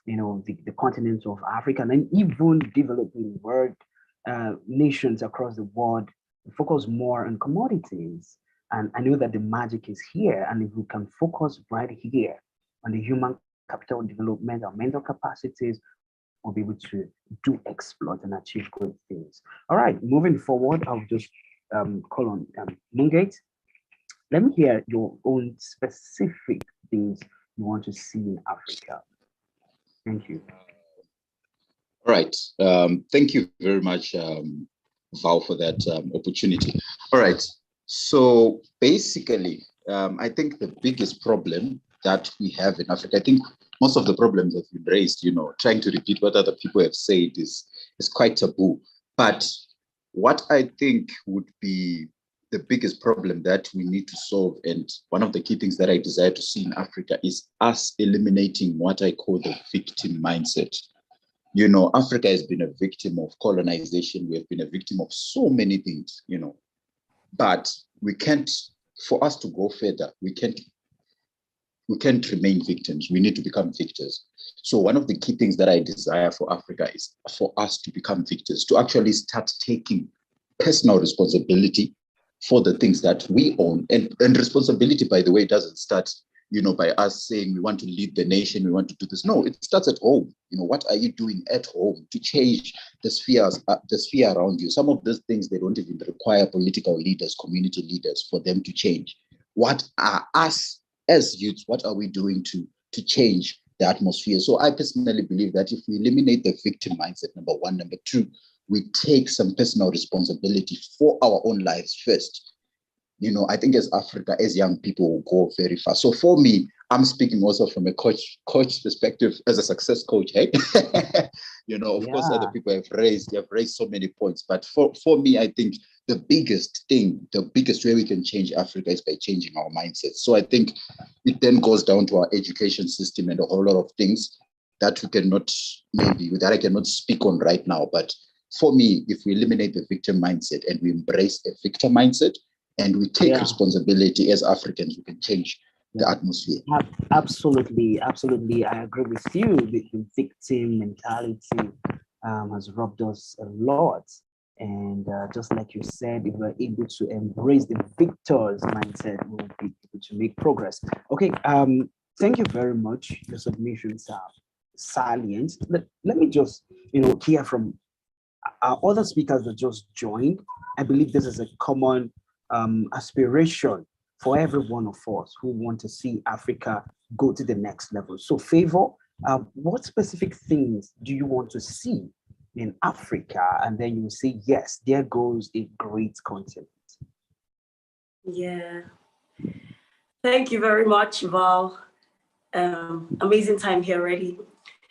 you know, the continent of Africa and even developing world nations across the world focus more on commodities. And I know that the magic is here. And if we can focus right here on the human capital development, our mental capacities, we'll be able to do exploit and achieve great things. All right, moving forward, I'll just call on Mungate. Let me hear your own specific things you want to see in Africa. Thank you. All right, thank you very much, Val, for that opportunity. All right, so basically, I think the biggest problem that we have in Africa, I think most of the problems have been raised, you know, trying to repeat what other people have said is quite taboo. But what I think would be the biggest problem that we need to solve, and one of the key things that I desire to see in Africa, is us eliminating what I call the victim mindset. You know, Africa has been a victim of colonization. We have been a victim of so many things, you know, but we can't, for us to go further, we can't remain victims. We need to become victors. So one of the key things that I desire for Africa is for us to become victors, to actually start taking personal responsibility for the things that we own. And responsibility, by the way, doesn't start, you know, by us saying we want to lead the nation, we want to do this. No, it starts at home. You know, what are you doing at home to change the sphere around you? Some of those things, they don't even require political leaders, community leaders for them to change. What are us as youths, what are we doing to change the atmosphere? So I personally believe that if we eliminate the victim mindset, number one, number two, we take some personal responsibility for our own lives first. You know, I think as Africa, as young people, will go very far. So for me, I'm speaking also from a coach perspective, as a success coach, hey? You know, of course, other people have raised so many points. But for me, I think the biggest way we can change Africa is by changing our mindset. So I think it then goes down to our education system and a whole lot of things that I cannot speak on right now. But for me, if we eliminate the victim mindset and we embrace a victor mindset and we take responsibility as Africans, we can change the atmosphere. Absolutely. I agree with you. The victim mentality has robbed us a lot. And just like you said, if we're able to embrace the victor's mindset, we'll be able to make progress. Okay, thank you very much. Your submissions are salient. Let me just, hear from our other speakers that just joined. I believe this is a common aspiration for every one of us who want to see Africa go to the next level. So, Favor, what specific things do you want to see in Africa? And then you say, yes, there goes a great continent. Yeah. Thank you very much, Val. Amazing time here already.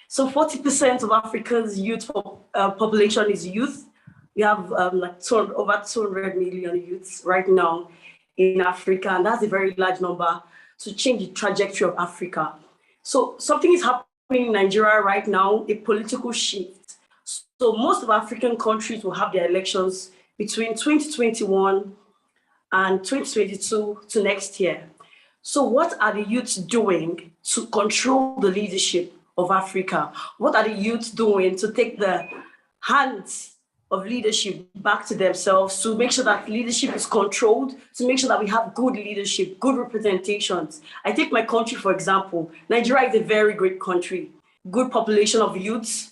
So 40% of Africa's youth population is youth. We have over 200 million youths right now in Africa, and that's a very large number to change the trajectory of Africa. So something is happening in Nigeria right now, a political shift. So most of African countries will have their elections between 2021 and 2022 to next year. So what are the youths doing to control the leadership of Africa? What are the youths doing to take the hands of leadership back to themselves, to make sure that leadership is controlled, to make sure that we have good leadership, good representations? I take my country, for example. Nigeria is a very great country, good population of youths,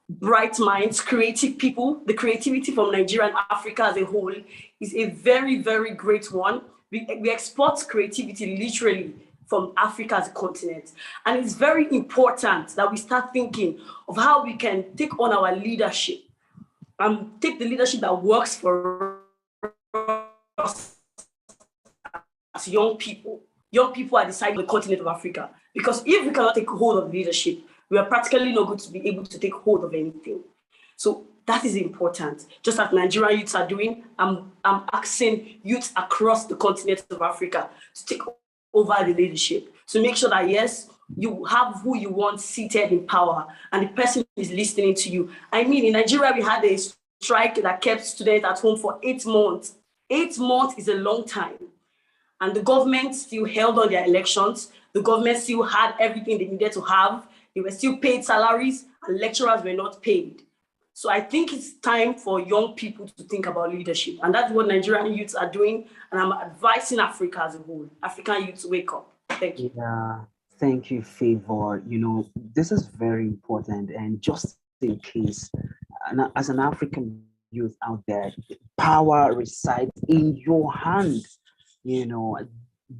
bright minds, creative people. The creativity from Nigeria and Africa as a whole is a very, very great one. We export creativity literally from Africa as a continent. And it's very important that we start thinking of how we can take on our leadership and take the leadership that works for us as young people. Young people are the side of the continent of Africa. Because if we cannot take hold of leadership, we are practically not going to be able to take hold of anything. So that is important. Just as Nigerian youths are doing, I'm asking youths across the continent of Africa to take over the leadership, to make sure that, yes, you have who you want seated in power and the person is listening to you. I mean, in Nigeria, we had a strike that kept students at home for 8 months. 8 months is a long time. And the government still held on their elections. The government still had everything they needed to have. They were still paid salaries and lecturers were not paid. So I think it's time for young people to think about leadership. And that's what Nigerian youths are doing. And I'm advising Africa as a whole. African youths, wake up. Thank you. Yeah, thank you, Favor. You know, this is very important. And just in case, as an African youth out there, power resides in your hand. You know,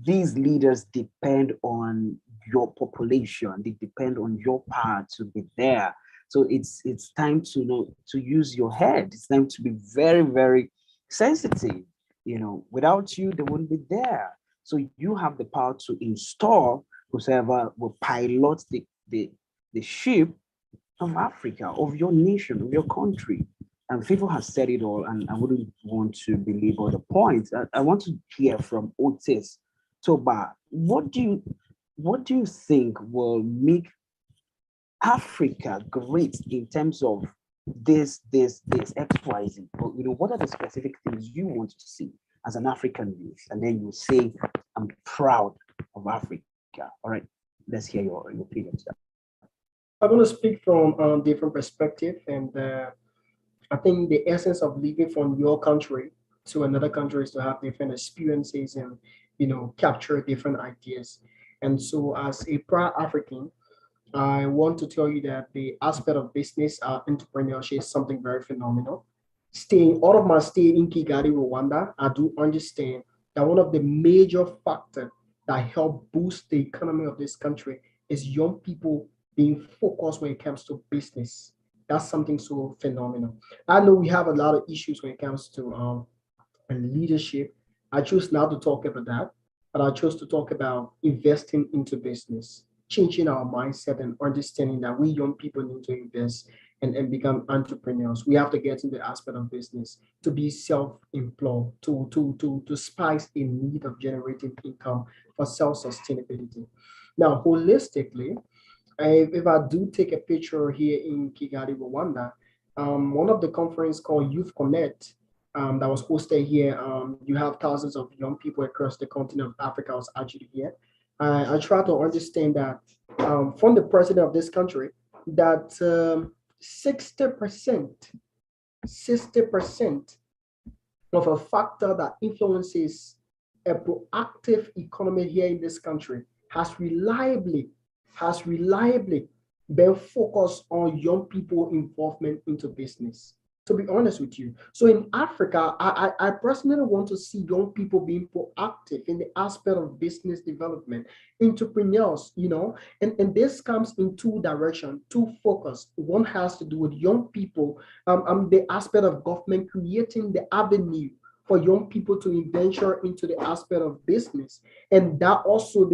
these leaders depend on your population. They depend on your power to be there. So it's time to use your head. It's time to be very, very sensitive. You know, without you, they wouldn't be there. So you have the power to install whoever will pilot the ship of Africa, of your nation, of your country. And Favor has said it all, and I wouldn't want to belabor the point. I want to hear from Otis Toba. What do you think will make Africa great in terms of this XYZ? You know, what are the specific things you want to see as an African youth? And then you say, I'm proud of Africa. All right, let's hear your opinion. I want to speak from a different perspective, and I think the essence of living from your country to another country is to have different experiences and, you know, capture different ideas. And so as a proud African, I want to tell you that the aspect of business entrepreneurship is something very phenomenal. Out of my stay in Kigali, Rwanda, I do understand that one of the major factors that help boost the economy of this country is young people being focused when it comes to business. That's something so phenomenal. I know we have a lot of issues when it comes to leadership. I choose not to talk about that, but I chose to talk about investing into business, changing our mindset and understanding that we young people need to invest and become entrepreneurs. We have to get into the aspect of business to be self-employed, to spice a need of generating income for self-sustainability. Now, holistically, if I do take a picture here in Kigali, Rwanda, one of the conference called Youth Connect that was hosted here, you have thousands of young people across the continent of Africa was actually here. I try to understand that from the president of this country, that 60% of a factor that influences a proactive economy here in this country has reliably been focused on young people involvement into business, to be honest with you. So in Africa, I personally want to see young people being proactive in the aspect of business development, entrepreneurs, you know, and this comes in two directions, two focus. One has to do with young people, the aspect of government creating the avenue for young people to venture into the aspect of business. And that also,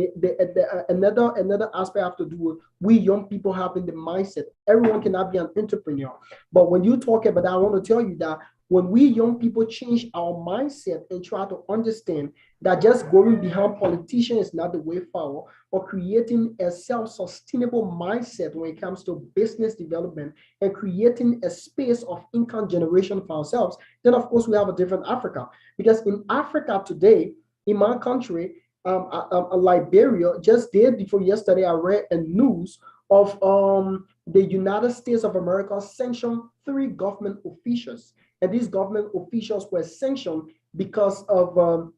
another aspect have to do with we young people having the mindset. Everyone cannot be an entrepreneur. But when you talk about that, I want to tell you that when we young people change our mindset and try to understand that just going behind politicians is not the way forward, or creating a self-sustainable mindset when it comes to business development and creating a space of income generation for ourselves, then of course we have a different Africa. Because in Africa today, in my country, Liberia, just day before yesterday, I read a news of the United States of America sanctioned 3 government officials. And these government officials were sanctioned because of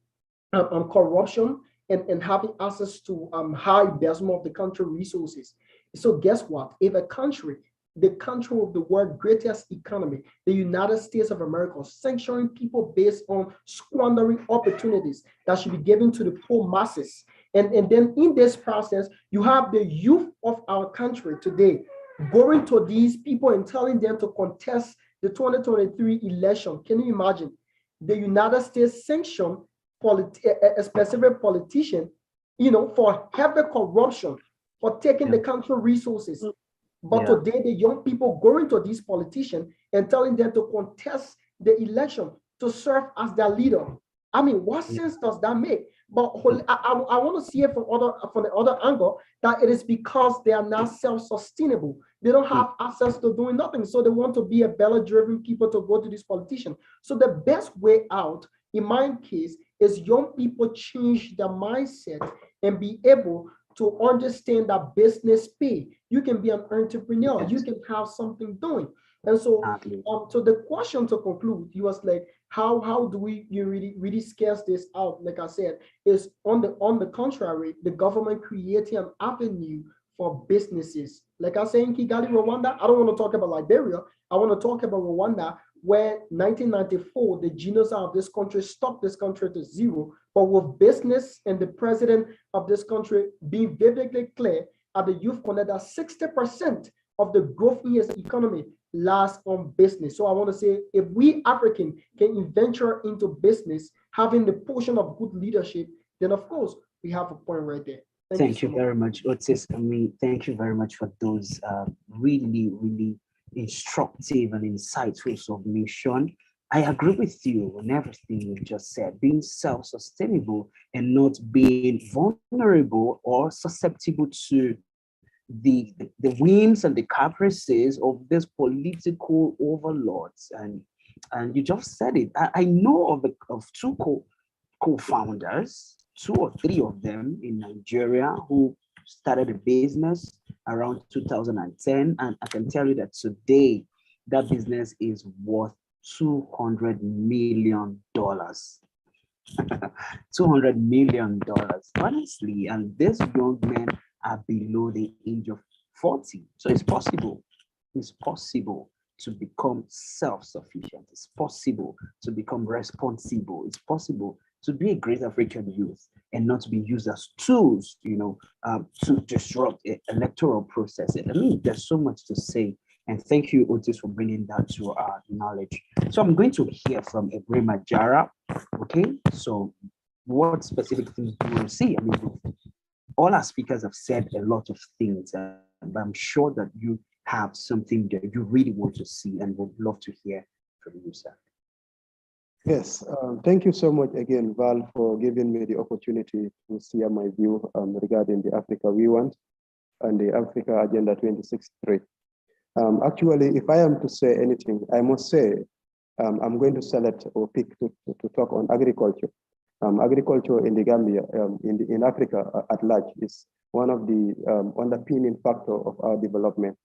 corruption and having access to high embezzlement of the country resources. So guess what? If a country the country of the world greatest economy, the United States of America, sanctioning people based on squandering opportunities that should be given to the poor masses. And then in this process, you have the youth of our country today going to these people and telling them to contest the 2023 election. Can you imagine? The United States sanctioned a specific politician, for heavy corruption, for taking the country resources. But today, the young people going to these politicians and telling them to contest the election to serve as their leader. I mean, what sense does that make? But I want to see it from the other angle, that it is because they are not self-sustainable. They don't have access to doing nothing. So they want to be a ballot-driven people to go to this politician. So the best way out, in my case, is young people change their mindset and be able to understand that business pay. You can be an entrepreneur. You can have something doing. And so, so the question to conclude, he was like, how do we really scarce this out? Like I said, is on the contrary, the government creating an avenue for businesses. Like I say in Kigali, Rwanda, I don't want to talk about Liberia. I want to talk about Rwanda, where 1994, the genocide of this country stopped this country to zero. But with business and the president of this country being vividly clear at the Youth Connect that 60% of the growth in its economy lies on business. So I want to say, if we African can venture into business, having the portion of good leadership, then of course we have a point right there. Thank you very much, Otis. Thank you very much for those really, really instructive and insightful submission. I agree with you on everything you just said. Being self-sustainable and not being vulnerable or susceptible to the whims and the caprices of these political overlords. And you just said it. I know of two co-founders, 2 or 3 of them in Nigeria, who started a business around 2010. And I can tell you that today, that business is worth $200 million. $200 million, honestly. And these young men are below the age of 40. So it's possible. It's possible to become self-sufficient. It's possible to become responsible. It's possible to be a great African youth and not to be used as tools, to disrupt the electoral process. I mean, there's so much to say. And thank you, Otis, for bringing that to our knowledge. So I'm going to hear from Ebrima Jara. Okay, so what specific things do you want to see? I mean, all our speakers have said a lot of things, but I'm sure that you have something that you really want to see and would love to hear from you, sir. Yes, thank you so much again, Val, for giving me the opportunity to share my view regarding the Africa we want and the Africa Agenda 2063. Actually, if I am to say anything, I must say I'm going to select or pick to talk on agriculture. Agriculture in the Gambia, in Africa at large, is one of the underpinning factor of our development.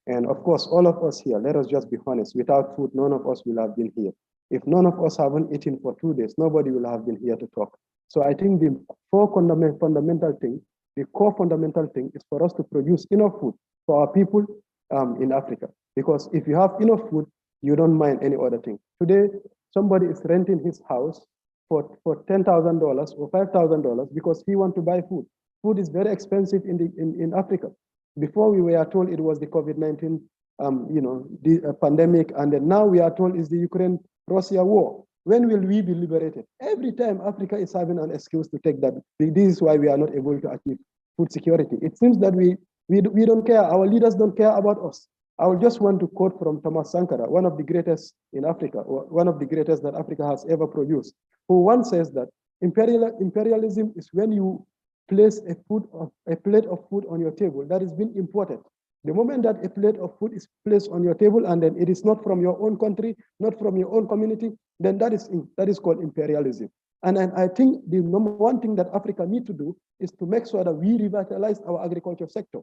And of course, all of us here, let us just be honest, without food, none of us will have been here. If none of us haven't eaten for 2 days, nobody will have been here to talk. So I think the core fundamental thing is for us to produce enough food for our people in Africa. Because if you have enough food, you don't mind any other thing. Today, somebody is renting his house for $10,000 or $5,000 because he wants to buy food. Food is very expensive in Africa. Before we were told it was the COVID-19 the pandemic, and then now we are told it's the Ukraine-Russia war. When will we be liberated? Every time Africa is having an excuse to take that. This is why we are not able to achieve food security. It seems that we don't care. Our leaders don't care about us. I would just want to quote from Thomas Sankara, one of the greatest in Africa, or one of the greatest that Africa has ever produced, who once says that imperialism is when you place a plate of food on your table that is being imported. The moment that a plate of food is placed on your table and then it is not from your own country, not from your own community, then that is called imperialism. And I think the number one thing that Africa needs to do is to make sure that we revitalize our agriculture sector.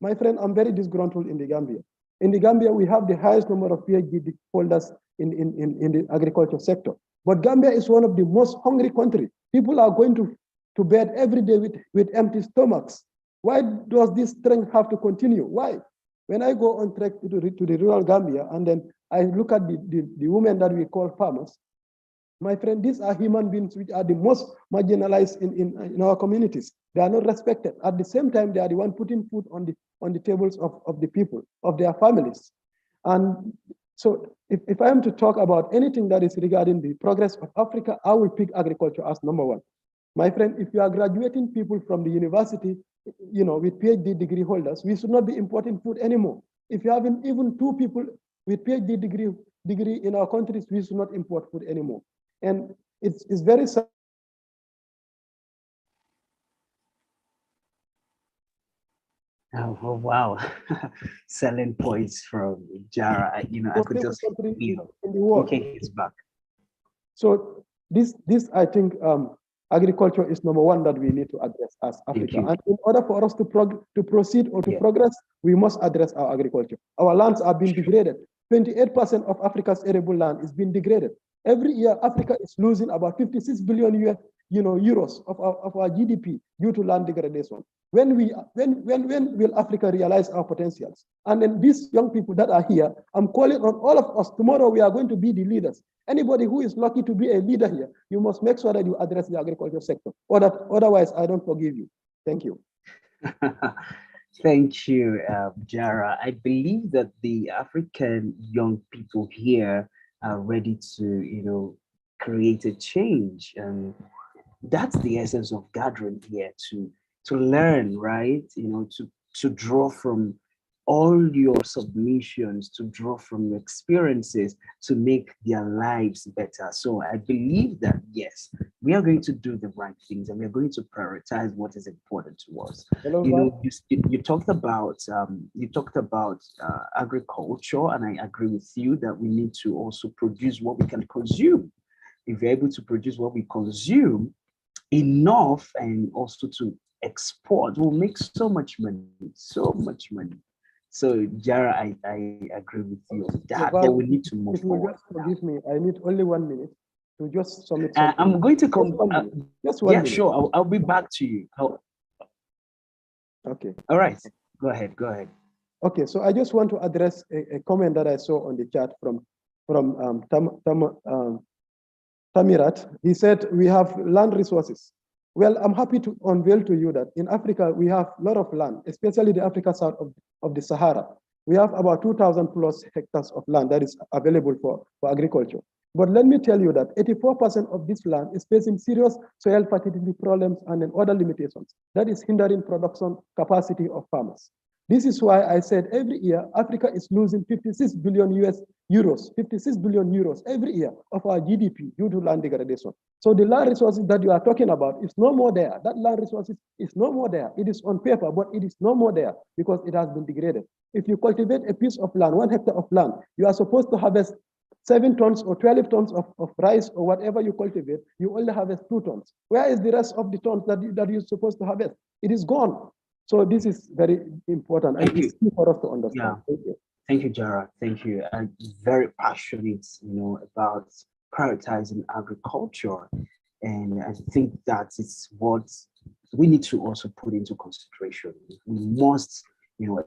My friend, I'm very disgruntled in the Gambia. In the Gambia, we have the highest number of PhD holders in the agriculture sector. But Gambia is one of the most hungry countries. People are going to bed every day with empty stomachs. Why does this trend have to continue? Why? When I go on trek to the rural Gambia, and then I look at the women that we call farmers, my friend, these are human beings which are the most marginalized in our communities. They are not respected. At the same time, they are the one putting food on the tables of the people, of their families. And so if I am to talk about anything that is regarding the progress of Africa, I will pick agriculture as number one. My friend, if you are graduating people from the university, with PhD degree holders, we should not be importing food anymore. If you have even 2 people with PhD degree in our countries, we should not import food anymore. And it's very sad. Oh, wow. Selling points from Jara. I could just feel. In the world. Okay, he's back. So this I think agriculture is number one that we need to address as Africa. And in order for us to proceed or to progress, we must address our agriculture. Our lands are being degraded. 28% of Africa's arable land is being degraded. Every year, Africa is losing about 56 billion euros of our GDP due to land degradation. When will Africa realize our potentials? And then these young people that are here, I'm calling on all of us. Tomorrow we are going to be the leaders. Anybody who is lucky to be a leader here, you must make sure that you address the agriculture sector, or that otherwise I don't forgive you. Thank you. Thank you, Jara. I believe that the African young people here are ready to, create a change. And that's the essence of gathering here, to learn, right? To draw from all your submissions, to draw from your experiences, to make their lives better. So I believe that, yes, we are going to do the right things, and we're going to prioritize what is important to us. Hello, you talked about agriculture, and I agree with you that we need to also produce what we can consume. If we're able to produce what we consume enough, and also to export, we'll make so much money. So Jara, I agree with you on that. But we need to move forward. Just forgive me, I need only 1 minute to just submit. I'm going to come. Just 1 minute. Sure. I'll be back to you. Okay. All right. Go ahead. Okay. So I just want to address a comment that I saw on the chat from Tamirat. He said we have land resources. Well, I'm happy to unveil to you that in Africa, we have a lot of land, especially the Africa south of the Sahara. We have about 2,000 plus hectares of land that is available for agriculture. But let me tell you that 84% of this land is facing serious soil fertility problems and then other limitations that is hindering production capacity of farmers. This is why I said every year, Africa is losing 56 billion euros every year of our GDP due to land degradation. So the land resources that you are talking about is no more there. That land resources is no more there. It is on paper, but it is no more there because it has been degraded. If you cultivate a piece of land, 1 hectare of land, you are supposed to harvest 7 tons or 12 tons of rice or whatever you cultivate, you only harvest 2 tons. Where is the rest of the tons that you're supposed to harvest? It is gone. So this is very important. Thank you. For us to understand. Yeah. Thank you. Thank you, Jara. Thank you. I'm very passionate, about prioritizing agriculture. And I think that it's what we need to also put into consideration. We must,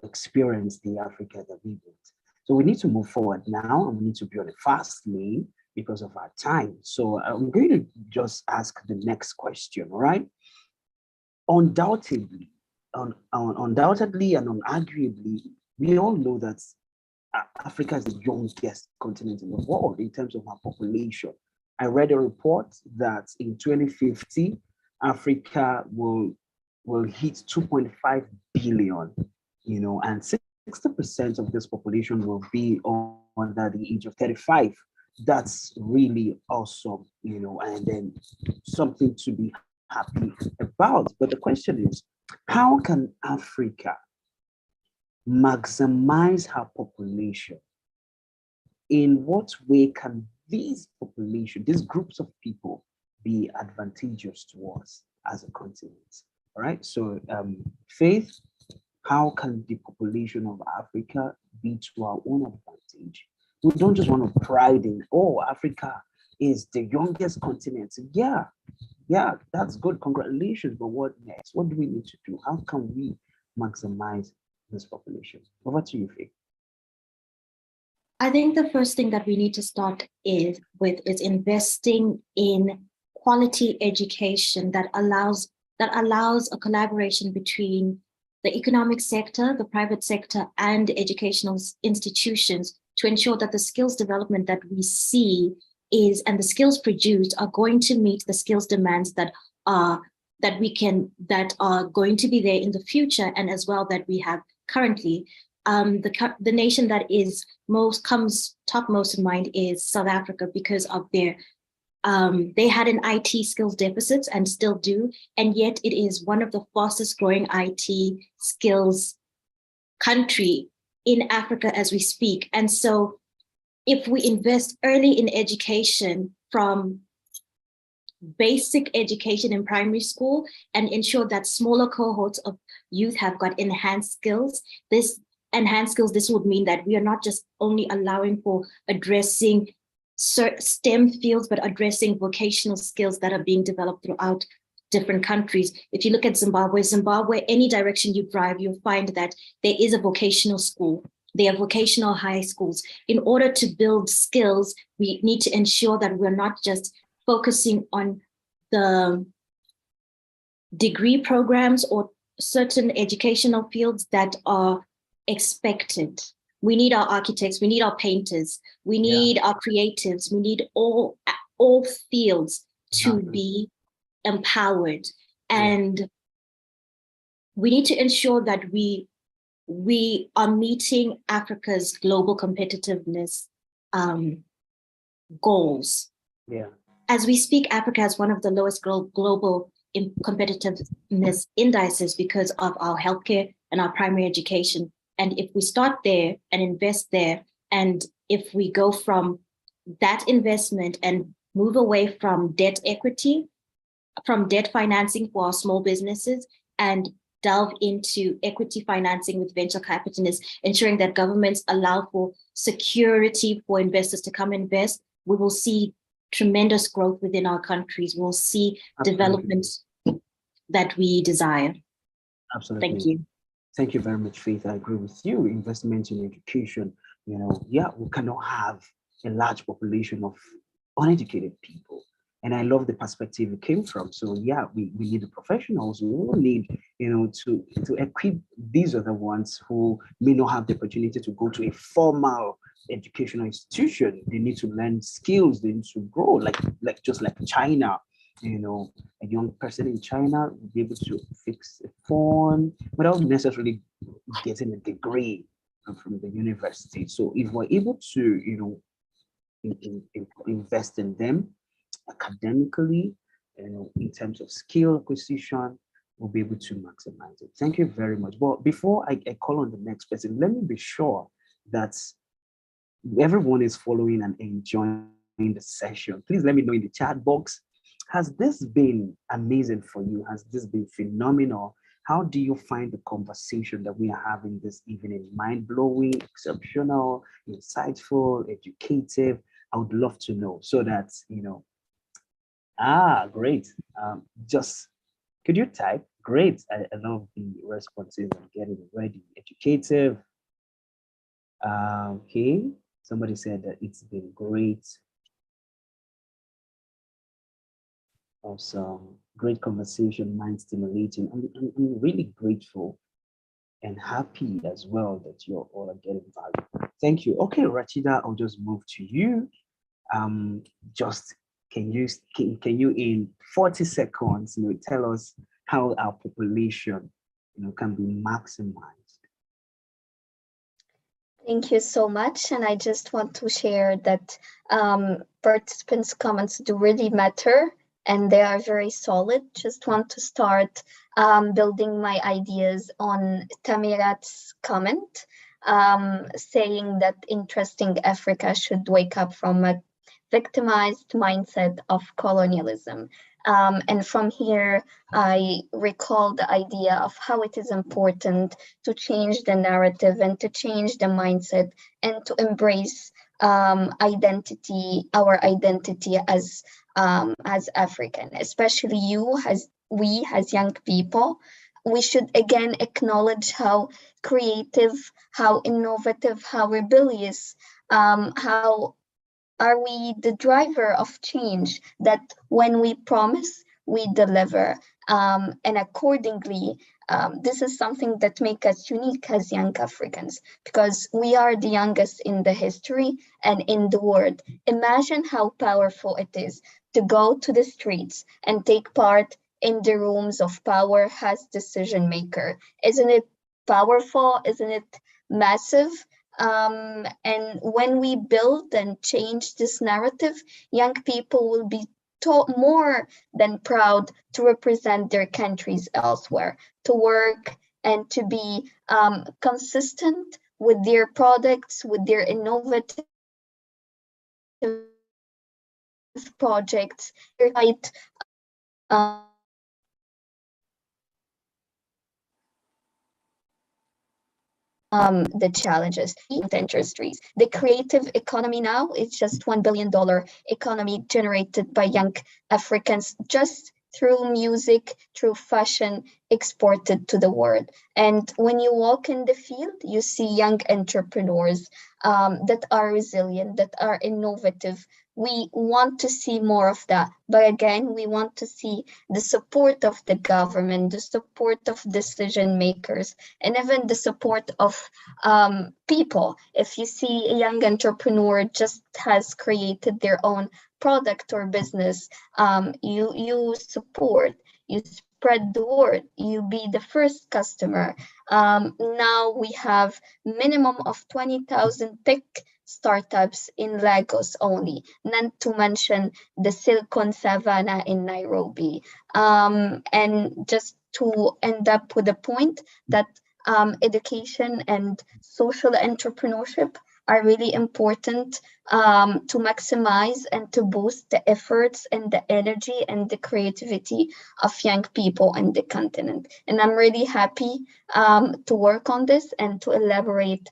experience the Africa that we want. So we need to move forward now, and we need to be on a fast lane because of our time. So I'm going to just ask the next question, all right? Undoubtedly and unarguably, we all know that Africa is the youngest continent in the world in terms of our population. I read a report that in 2050, Africa will hit 2.5 billion, and 60% of this population will be under the age of 35. That's really awesome, and then something to be happy about. But the question is, how can Africa maximize her population? In what way can these groups of people be advantageous to us as a continent? All right, so Faith, how can the population of Africa be to our own advantage? We don't just want to pride in, Africa is the youngest continent. Yeah, that's good. Congratulations. But what next? What do we need to do? How can we maximize this population? Over to you, Faye. I think the first thing that we need to start with is investing in quality education that allows a collaboration between the economic sector, the private sector, and educational institutions to ensure that the skills development that we see and the skills produced are going to meet the skills demands that are going to be there in the future, and as well that we have currently. The nation that comes topmost in mind is South Africa, because of their they had an IT skills deficit and still do, and yet it is one of the fastest growing IT skills country in Africa as we speak. And so if we invest early in education, from basic education in primary school, and ensure that smaller cohorts of youth have got enhanced skills, this would mean that we are not just only allowing for addressing STEM fields, but addressing vocational skills that are being developed throughout different countries. If you look at Zimbabwe, any direction you drive, you'll find that there is a vocational school. There are vocational high schools. In order to build skills, we need to ensure that we're not just focusing on the degree programs or certain educational fields that are expected. We need our architects, we need our painters, we need our creatives, we need all fields to be empowered. And we need to ensure that we are meeting Africa's global competitiveness goals. As we speak, Africa has one of the lowest global competitiveness indices because of our healthcare and our primary education. And if we start there and invest there, and if we go from that investment and move away from debt equity, from debt financing for our small businesses, and delve into equity financing with venture capitalists, ensuring that governments allow for security for investors to come invest, we will see tremendous growth within our countries. We'll see development that we desire. Absolutely. Thank you. Thank you very much, Faith. I agree with you. Investment in education, we cannot have a large population of uneducated people. And I love the perspective it came from. So yeah, we need the professionals. We will need, to equip these other ones who may not have the opportunity to go to a formal educational institution. They need to learn skills. They need to grow, just like China. A young person in China will be able to fix a phone without necessarily getting a degree from the university. So if we're able to, invest in them academically, in terms of skill acquisition, we'll be able to maximize it. Thank you very much. But before I call on the next person, let me be sure that everyone is following and enjoying the session. Please let me know in the chat box. Has this been amazing for you? Has this been phenomenal? How do you find the conversation that we are having this evening? Mind-blowing, exceptional, insightful, educative? I would love to know, so that, great. Could you type? Great. I love the responses. I'm getting ready. Educative. Okay. Somebody said that it's been great. Awesome. Great conversation, mind stimulating. I'm really grateful and happy as well that you're all getting value. Thank you. Okay, Rachida, I'll just move to you. Can you in 40 seconds, tell us how our population, can be maximized? Thank you so much. And I just want to share that participants' comments do really matter, and they are very solid. Just want to start building my ideas on Tamirat's comment, saying that interesting Africa should wake up from a victimized mindset of colonialism. And from here, I recall the idea of how it is important to change the narrative and to change the mindset and to embrace our identity as African, especially we as young people. we should again acknowledge how creative, how innovative, how rebellious, how are we the driver of change, that when we promise, we deliver. And accordingly, this is something that makes us unique as young Africans, because we are the youngest in the history and in the world. Imagine how powerful it is to go to the streets and take part in the rooms of power as decision maker. Isn't it powerful? Isn't it massive? And when we build and change this narrative, young people will be more than proud to represent their countries elsewhere, to work and to be consistent with their products, with their innovative projects, the challenges, the industries. The creative economy now is just $1 billion economy generated by young Africans just through music, through fashion, exported to the world. And when you walk in the field, you see young entrepreneurs that are resilient, that are innovative. We want to see more of that. But again, we want to see the support of the government, the support of decision makers, and even the support of people. If you see a young entrepreneur just has created their own product or business, you support, you spread the word, you be the first customer. Now we have minimum of 20,000 tech startups in Lagos only, not to mention the Silicon Savannah in Nairobi. And just to end up with the point that education and social entrepreneurship are really important to maximize and to boost the efforts and the energy and the creativity of young people in the continent. And I'm really happy to work on this and to elaborate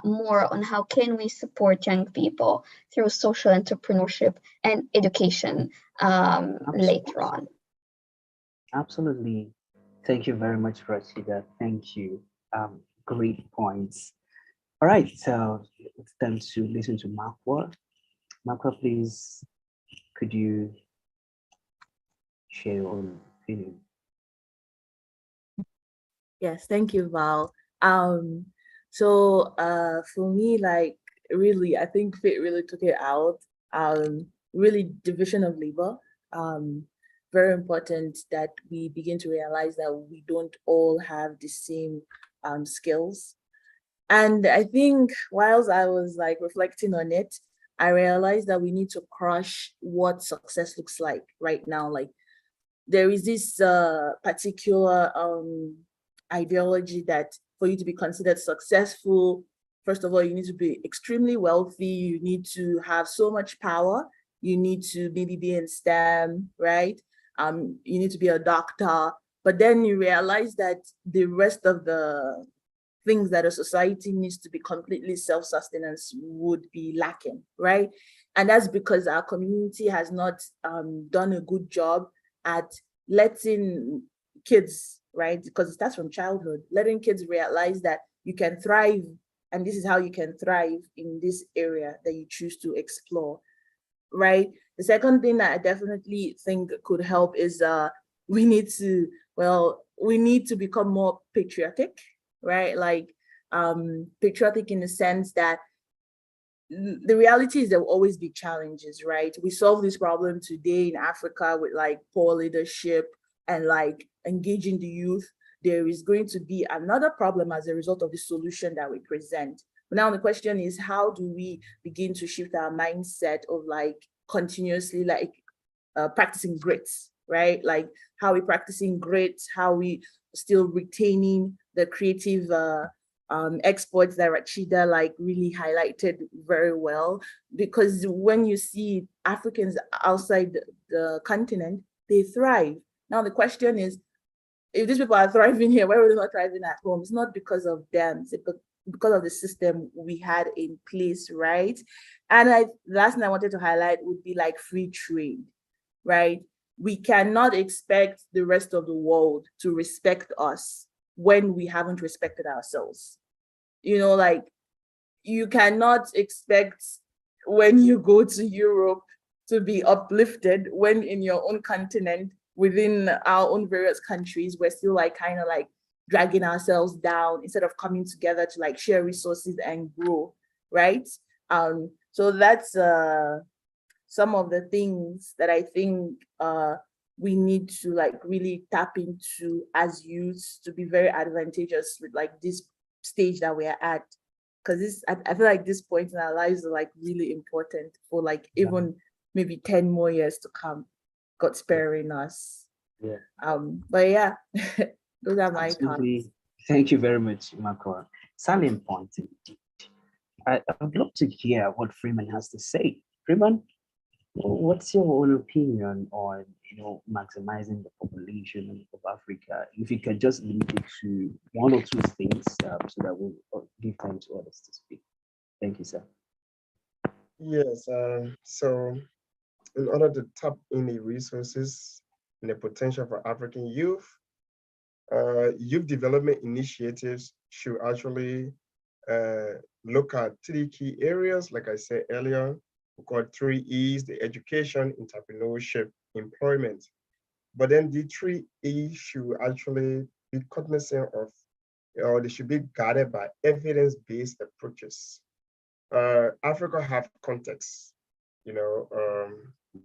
more on how can we support young people through social entrepreneurship and education later on. Absolutely. Thank you very much, Rashida. Thank you. Great points. All right, so it's time to listen to Makwa. Makwa, please, could you share your own opinion? Yes, thank you, Val. So for me, like really, I think Fit really took it out. Really division of labor. Very important that we begin to realize that we don't all have the same skills. And I think whilst I was like reflecting on it, I realized that we need to crush what success looks like right now. Like there is this particular ideology that for you to be considered successful, first of all, you need to be extremely wealthy, you need to have so much power, you need to maybe be in STEM, right? You need to be a doctor, but then you realize that the rest of the things that a society needs to be completely self-sustenance would be lacking, right? And that's because our community has not done a good job at letting kids, right? Because it starts from childhood, letting kids realize that you can thrive, and this is how you can thrive in this area that you choose to explore, right? The second thing that I definitely think could help is we need to become more patriotic, right? Like patriotic in the sense that the reality is there will always be challenges, right? We solve this problem today in Africa with like poor leadership and like engaging the youth. There is going to be another problem as a result of the solution that we present. But now the question is, how do we begin to shift our mindset of like continuously like practicing grit, right? Like how we practicing grit, how we still retaining the creative exports that Rashida like really highlighted very well. Because when you see Africans outside the continent, they thrive. Now the question is, if these people are thriving here, why are they not thriving at home? It's not because of them, it's because of the system we had in place, right? And last thing I wanted to highlight would be like free trade, right? we cannot expect the rest of the world to respect us when we haven't respected ourselves. You know, like, you cannot expect when you go to Europe to be uplifted when in your own continent, within our own various countries, we're still like kind of like dragging ourselves down instead of coming together to like share resources and grow, right? So that's some of the things that I think we need to like really tap into as youths to be very advantageous with like this stage that we're at. Because I feel like this point in our lives are like really important for like even maybe 10 more years to come, God sparing us. Yeah. But yeah, those are my thoughts. Thank you very much, Marco. Salient point indeed. I'd love to hear what Freeman has to say. Freeman, what's your own opinion on, you know, maximizing the population of Africa? If you can just limit it to one or two things, so that we'll give time to others to speak. Thank you, sir. Yes. So, in order to tap in the resources and the potential for African youth, youth development initiatives should actually look at 3 key areas, like I said earlier. We call 3 E's: the education, entrepreneurship, employment. But then the 3 E's should actually be cognizant of, or they should be guided by evidence-based approaches. Africa have context, you know.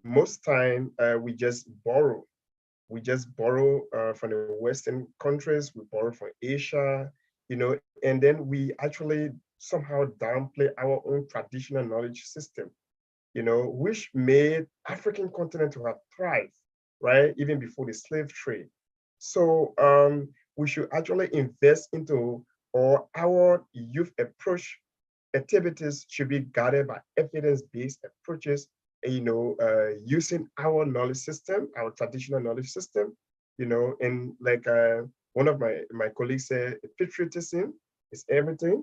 Most time we just borrow. We just borrow from the Western countries, we borrow from Asia, you know, and then we actually somehow downplay our own traditional knowledge system, you know, which made African continent to have thrived, right? Even before the slave trade. So we should actually invest into, or our youth approach activities should be guided by evidence-based approaches, you know, using our knowledge system, our traditional knowledge system, you know, and like one of my colleagues said, patriotism is everything,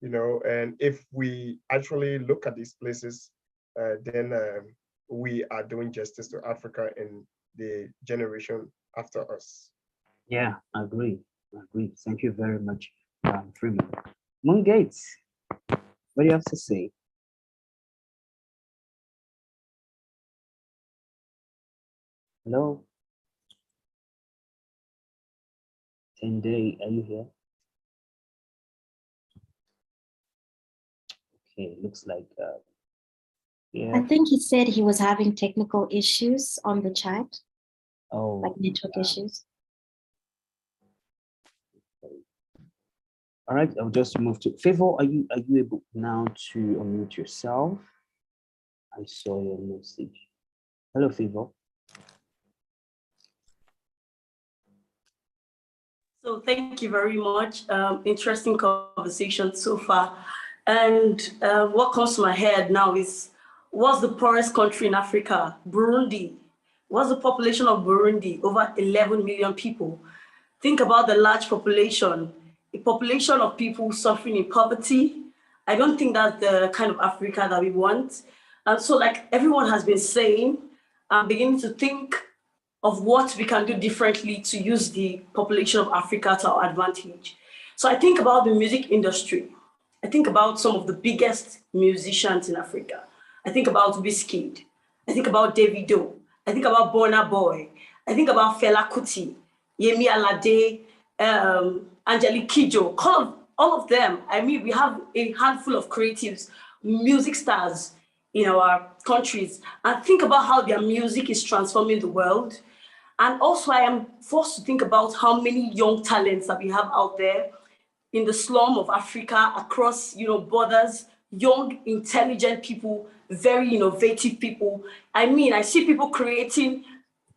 you know, and if we actually look at these places, then we are doing justice to Africa and the generation after us. Yeah, I agree. Thank you very much, Freeman. Moon Gates, what do you have to say? Hello? Tende, are you here? Okay, looks like yeah. I think he said he was having technical issues on the chat. Oh, like network issues. All right, I'll just move to Favor. Are you able now to unmute yourself? I saw your message. Hello, Favor. So thank you very much. Interesting conversation so far. And what comes to my head now is, what's the poorest country in Africa? Burundi. What's the population of Burundi? Over 11 million people. Think about the large population, a population of people suffering in poverty. I don't think that's the kind of Africa that we want. And so, like everyone has been saying, I'm beginning to think of what we can do differently to use the population of Africa to our advantage. So I think about the music industry. I think about some of the biggest musicians in Africa. I think about Wizkid. I think about Davido. I think about Burna Boy. I think about Fela Kuti, Yemi Alade, Angelique Kidjo, all of them. I mean, we have a handful of creatives, music stars in our countries, and think about how their music is transforming the world. And also I am forced to think about how many young talents that we have out there in the slum of Africa, across borders, young, intelligent people, very innovative people. I mean, I see people creating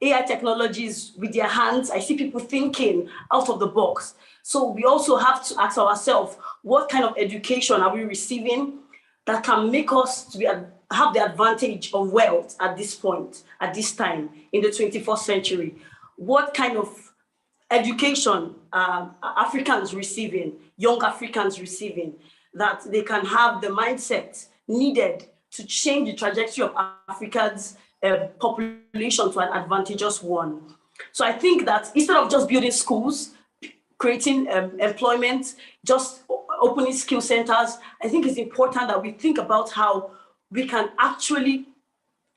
AI technologies with their hands. I see people thinking out of the box. So we also have to ask ourselves, what kind of education are we receiving that can make us to have the advantage of wealth at this point, at this time, in the 21st century? What kind of education are Africans receiving, young Africans receiving, that they can have the mindset needed to change the trajectory of Africa's population to an advantageous one. So I think that instead of just building schools, creating employment, just opening skill centers, I think it's important that we think about how we can actually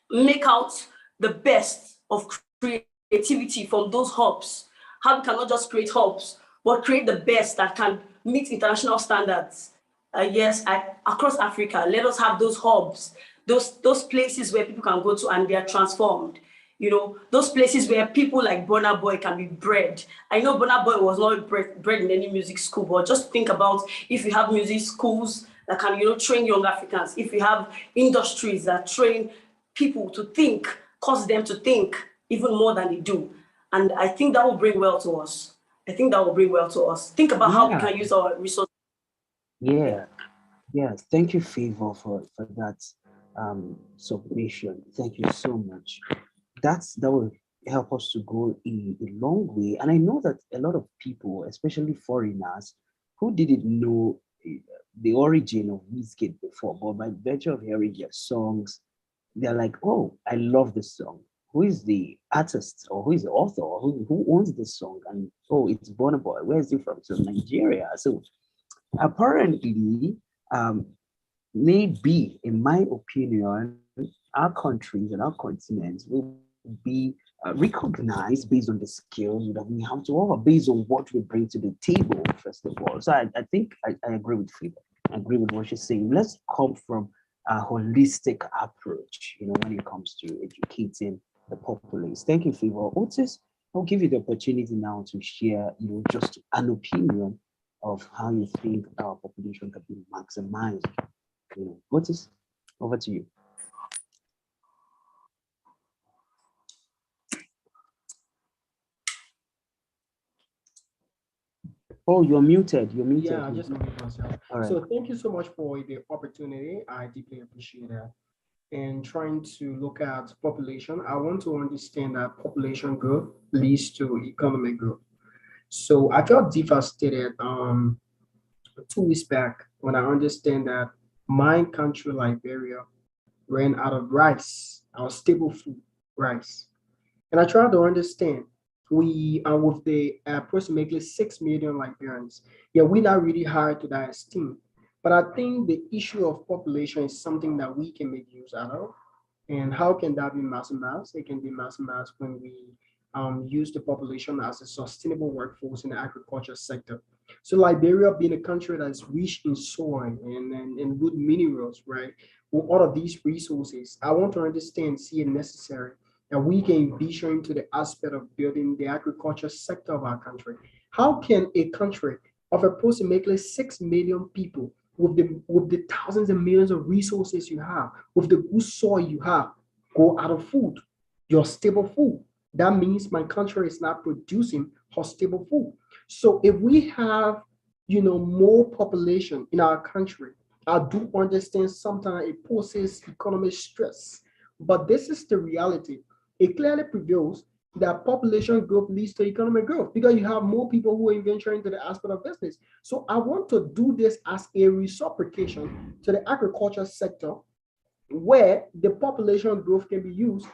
make out the best of creativity from those hubs. How we cannot just create hubs, but create the best that can meet international standards. Yes, across Africa, let us have those hubs, those places where people can go to and they are transformed. You know, those places where people like Burna Boy can be bred. I know Burna Boy was not bred in any music school, but just think about if you have music schools that can, train young Africans, if you have industries that train people to think, cause them to think even more than they do. And I think that will bring well to us. Think about how we can use our resources. Yeah. Yes. Thank you, Favor, for that submission. Thank you so much. That will help us to go a long way. And I know that a lot of people, especially foreigners, who didn't know the origin of Wizkid before, but by virtue of hearing their songs, they're like, oh, I love this song. Who is the artist, or who is the author, or who owns this song? And oh, it's Burna Boy. Where is he from? So Nigeria. So apparently, maybe, in my opinion, our countries and our continents will be recognized based on the skills that we have to offer, based on what we bring to the table, first of all. So I think I agree with Frida. I agree with what she's saying. Let's come from a holistic approach, when it comes to educating the populace. Thank you, Favor. Otis, I'll give you the opportunity now to share, just an opinion of how you think our population can be maximized. Otis, over to you. Oh, you're muted. You're muted. Yeah, I just muted myself. All right. So thank you so much for the opportunity. I deeply appreciate that. And trying to look at population, I want to understand that population growth leads to economic growth. So I felt devastated 2 weeks back when I understand that my country, Liberia, ran out of rice, our staple food, rice. And I try to understand, we are with the approximately 6 million Liberians. Yeah, we're not really high to that extent. But I think the issue of population is something that we can make use out of. And how can that be maximized? It can be maximized when we use the population as a sustainable workforce in the agriculture sector. So Liberia being a country that's rich in soil and good minerals, right? With all of these resources, I want to understand, see it necessary that we can envision into the aspect of building the agriculture sector of our country. How can a country of approximately 6 million people with the thousands and millions of resources you have, with the good soil you have, go out of food, your stable food? That means my country is not producing her stable food. So if we have, more population in our country, I do understand sometimes it poses economic stress, but this is the reality. It clearly prevails that population growth leads to economic growth because you have more people who are venturing into the aspect of business. So I want to do this as a reciprocation to the agriculture sector where the population growth can be used,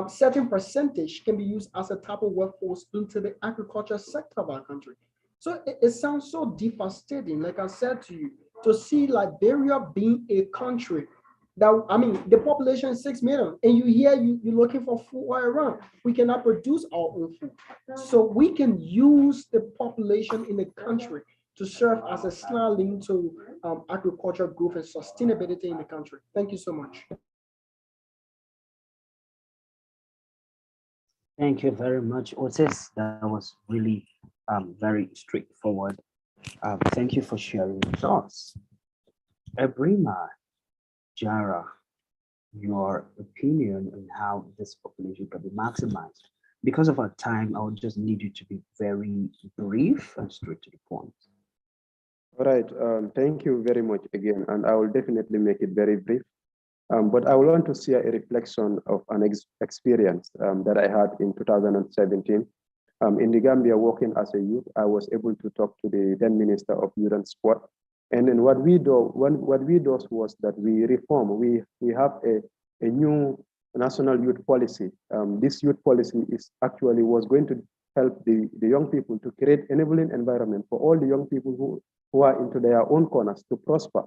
certain percentage can be used as a type of workforce into the agriculture sector of our country. So it sounds so devastating, like I said to you, to see Liberia being a country that, the population is 6 million, and you're looking for food all around. We cannot produce our own food. So we can use the population in the country to serve as a snarling to agriculture growth and sustainability in the country. Thank you so much. Thank you very much, Otis. That was really very straightforward. Thank you for sharing your thoughts. Ebrima, Jara, your opinion on how this population can be maximized. Because of our time, I would just need you to be very brief and straight to the point. All right, thank you very much again, and I will definitely make it very brief. But I want to share a reflection of an experience that I had in 2017. In the Gambia, working as a youth, I was able to talk to the then Minister of Youth and Sport. And then what we do was that we reform. We have a new national youth policy. This youth policy was going to help the young people to create enabling environment for all the young people who are into their own corners to prosper,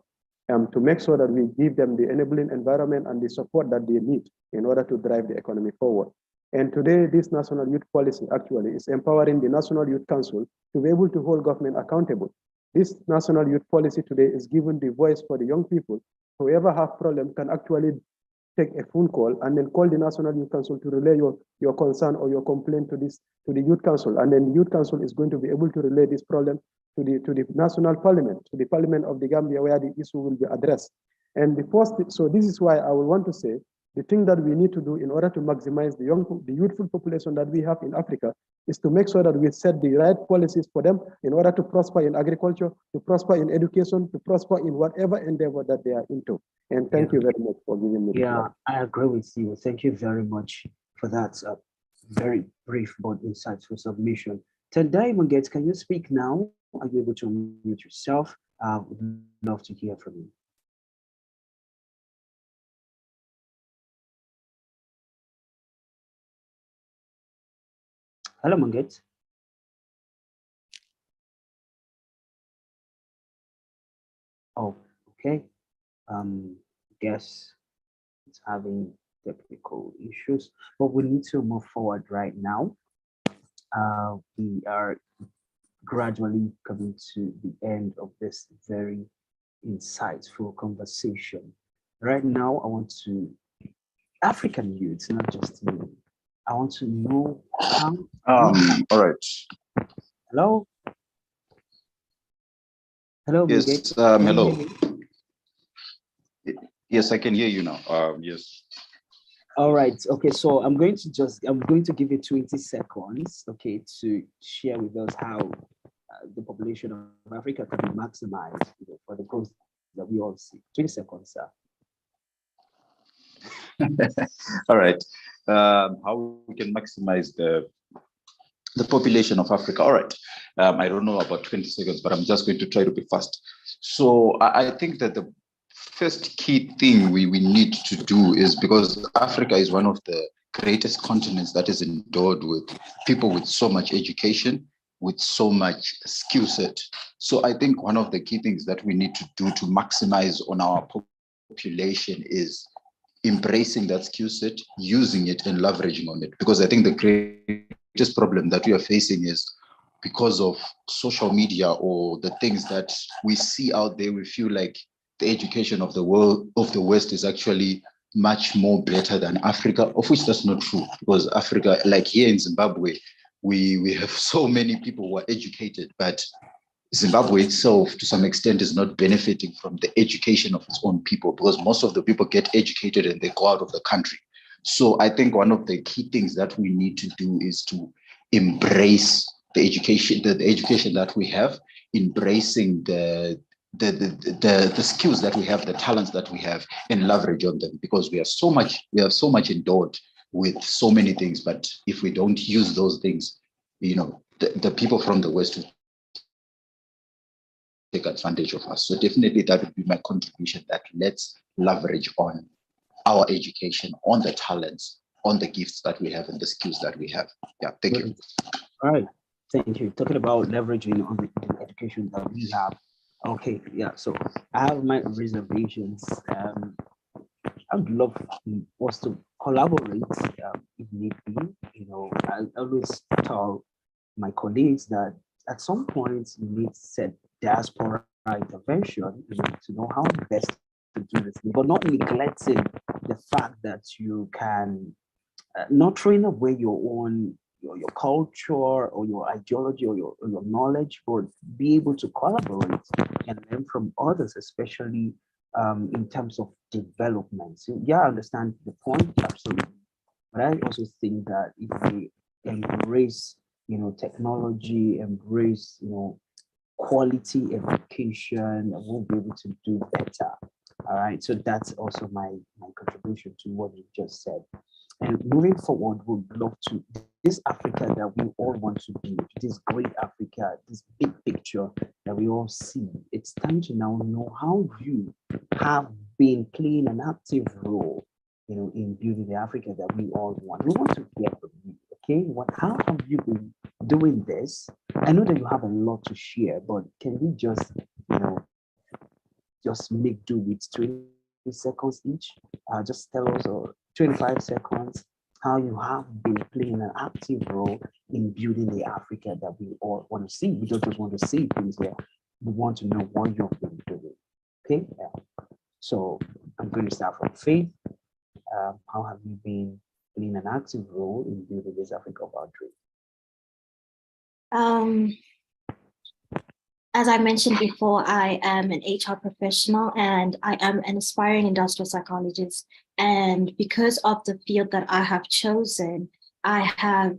to make sure that we give them the enabling environment and the support that they need in order to drive the economy forward. And today, this national youth policy actually is empowering the National Youth Council to be able to hold government accountable. This national youth policy today is giving the voice for the young people. Whoever have problem can actually take a phone call and then call the National Youth Council to relay your concern or your complaint to the Youth Council. And then the Youth Council is going to be able to relay this problem to the National Parliament, to the Parliament of the Gambia, where the issue will be addressed. And so this is why I will want to say the thing that we need to do in order to maximize the youthful population that we have in Africa is to make sure that we set the right policies for them in order to prosper in agriculture, to prosper in education, to prosper in whatever endeavor that they are into. And thank you very much for giving me the Yeah, floor. I agree with you. Thank you very much for that very brief but insightful submission. Tendai Munget, can you speak now? Are you able to unmute yourself? I would love to hear from you. Hello, Munget. Oh, okay. Guess it's having technical issues, but we need to move forward right now. We are gradually coming to the end of this very insightful conversation. Right now, I want to, African youths, not just me, I want to know how. All right. Hello? Hello, Yes, Mugate. hello. Yes, I can hear you now. Yes. All right. Okay. So I'm going to give you 20 seconds, okay, to share with us how the population of Africa can be maximized, for the growth that we all see. 20 seconds, sir. All right. How we can maximize the population of Africa. All right. I don't know about 20 seconds, but I'm just going to try to be fast. So I think that the first key thing we need to do is, because Africa is one of the greatest continents that is endowed with people with so much education, with so much skill set. So I think one of the key things that we need to do to maximize on our population is embracing that skill set, using it and leveraging on it. Because I think the greatest problem that we are facing is because of social media or the things that we see out there, we feel like the education of the world, of the West, is actually much more better than Africa, of which that's not true. Because Africa, like here in Zimbabwe, we have so many people who are educated, but Zimbabwe itself, to some extent, is not benefiting from the education of its own people, because most of the people get educated and they go out of the country. So I think one of the key things that we need to do is to embrace the education that we have, embracing the skills that we have, the talents that we have, and leverage on them, because we have so much endowed with so many things. But if we don't use those things, the people from the West will take advantage of us. So definitely that would be my contribution, that let's leverage on our education, on the talents, on the gifts that we have and the skills that we have. Yeah, thank you. All right, thank you. Talking about leveraging on the education that we have. Okay, yeah, so I have my reservations. I'd love us to collaborate if need be. I always tell my colleagues that at some point you need to set diaspora intervention, to know how best to do this, but not neglecting the fact that you can not throwing away your own your culture or your ideology or your knowledge, but be able to collaborate and learn from others, especially in terms of development. So yeah, I understand the point, absolutely. But I also think that if we embrace, technology, embrace, quality education, we'll be able to do better. All right. So that's also my contribution to what you just said. And moving forward, we'd love to this Africa that we all want to be, this great Africa, this big picture that we all see. It's time to now know how you have been playing an active role in building the Africa that we all want. We want to hear from you. Okay, how have you been doing this? I know that you have a lot to share, but can we just, just make do with 20 seconds each? Just tell us, or 25 seconds, how you have been playing an active role in building the Africa that we all want to see. We don't just want to see things here. We want to know what you've been doing. Okay, so I'm going to start from Faith. How have you been playing an active role in building this Africa of our dream? As I mentioned before, I am an HR professional and I am an aspiring industrial psychologist. And because of the field that I have chosen, I have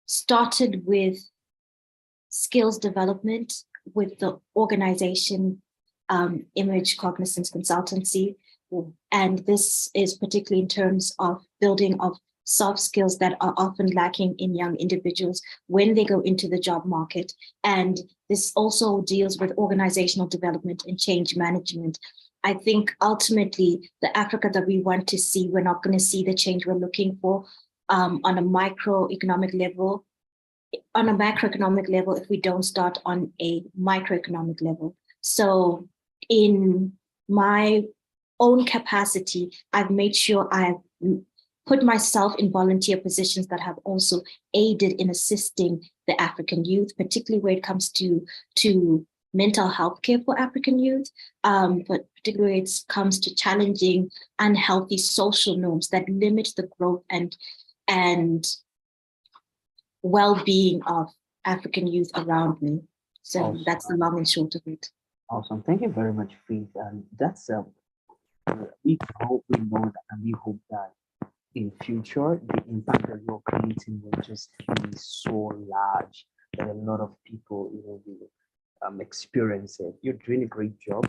started with skills development with the organization Image Cognizance Consultancy. And this is particularly in terms of building of soft skills that are often lacking in young individuals when they go into the job market. And this also deals with organizational development and change management. I think ultimately the Africa that we want to see, we're not going to see the change we're looking for on a macroeconomic level if we don't start on a microeconomic level. So in my own capacity, I've made sure I've put myself in volunteer positions that have also aided in assisting the African youth, particularly when it comes to mental health care for African youth, but particularly when it comes to challenging unhealthy social norms that limit the growth and well-being of African youth around me. So Awesome. That's the long and short of it. Awesome. Thank you very much, Faith. And that's we hope we know that, and we hope that in future the impact that you're creating will just be so large that a lot of people will experience it. You're doing a great job,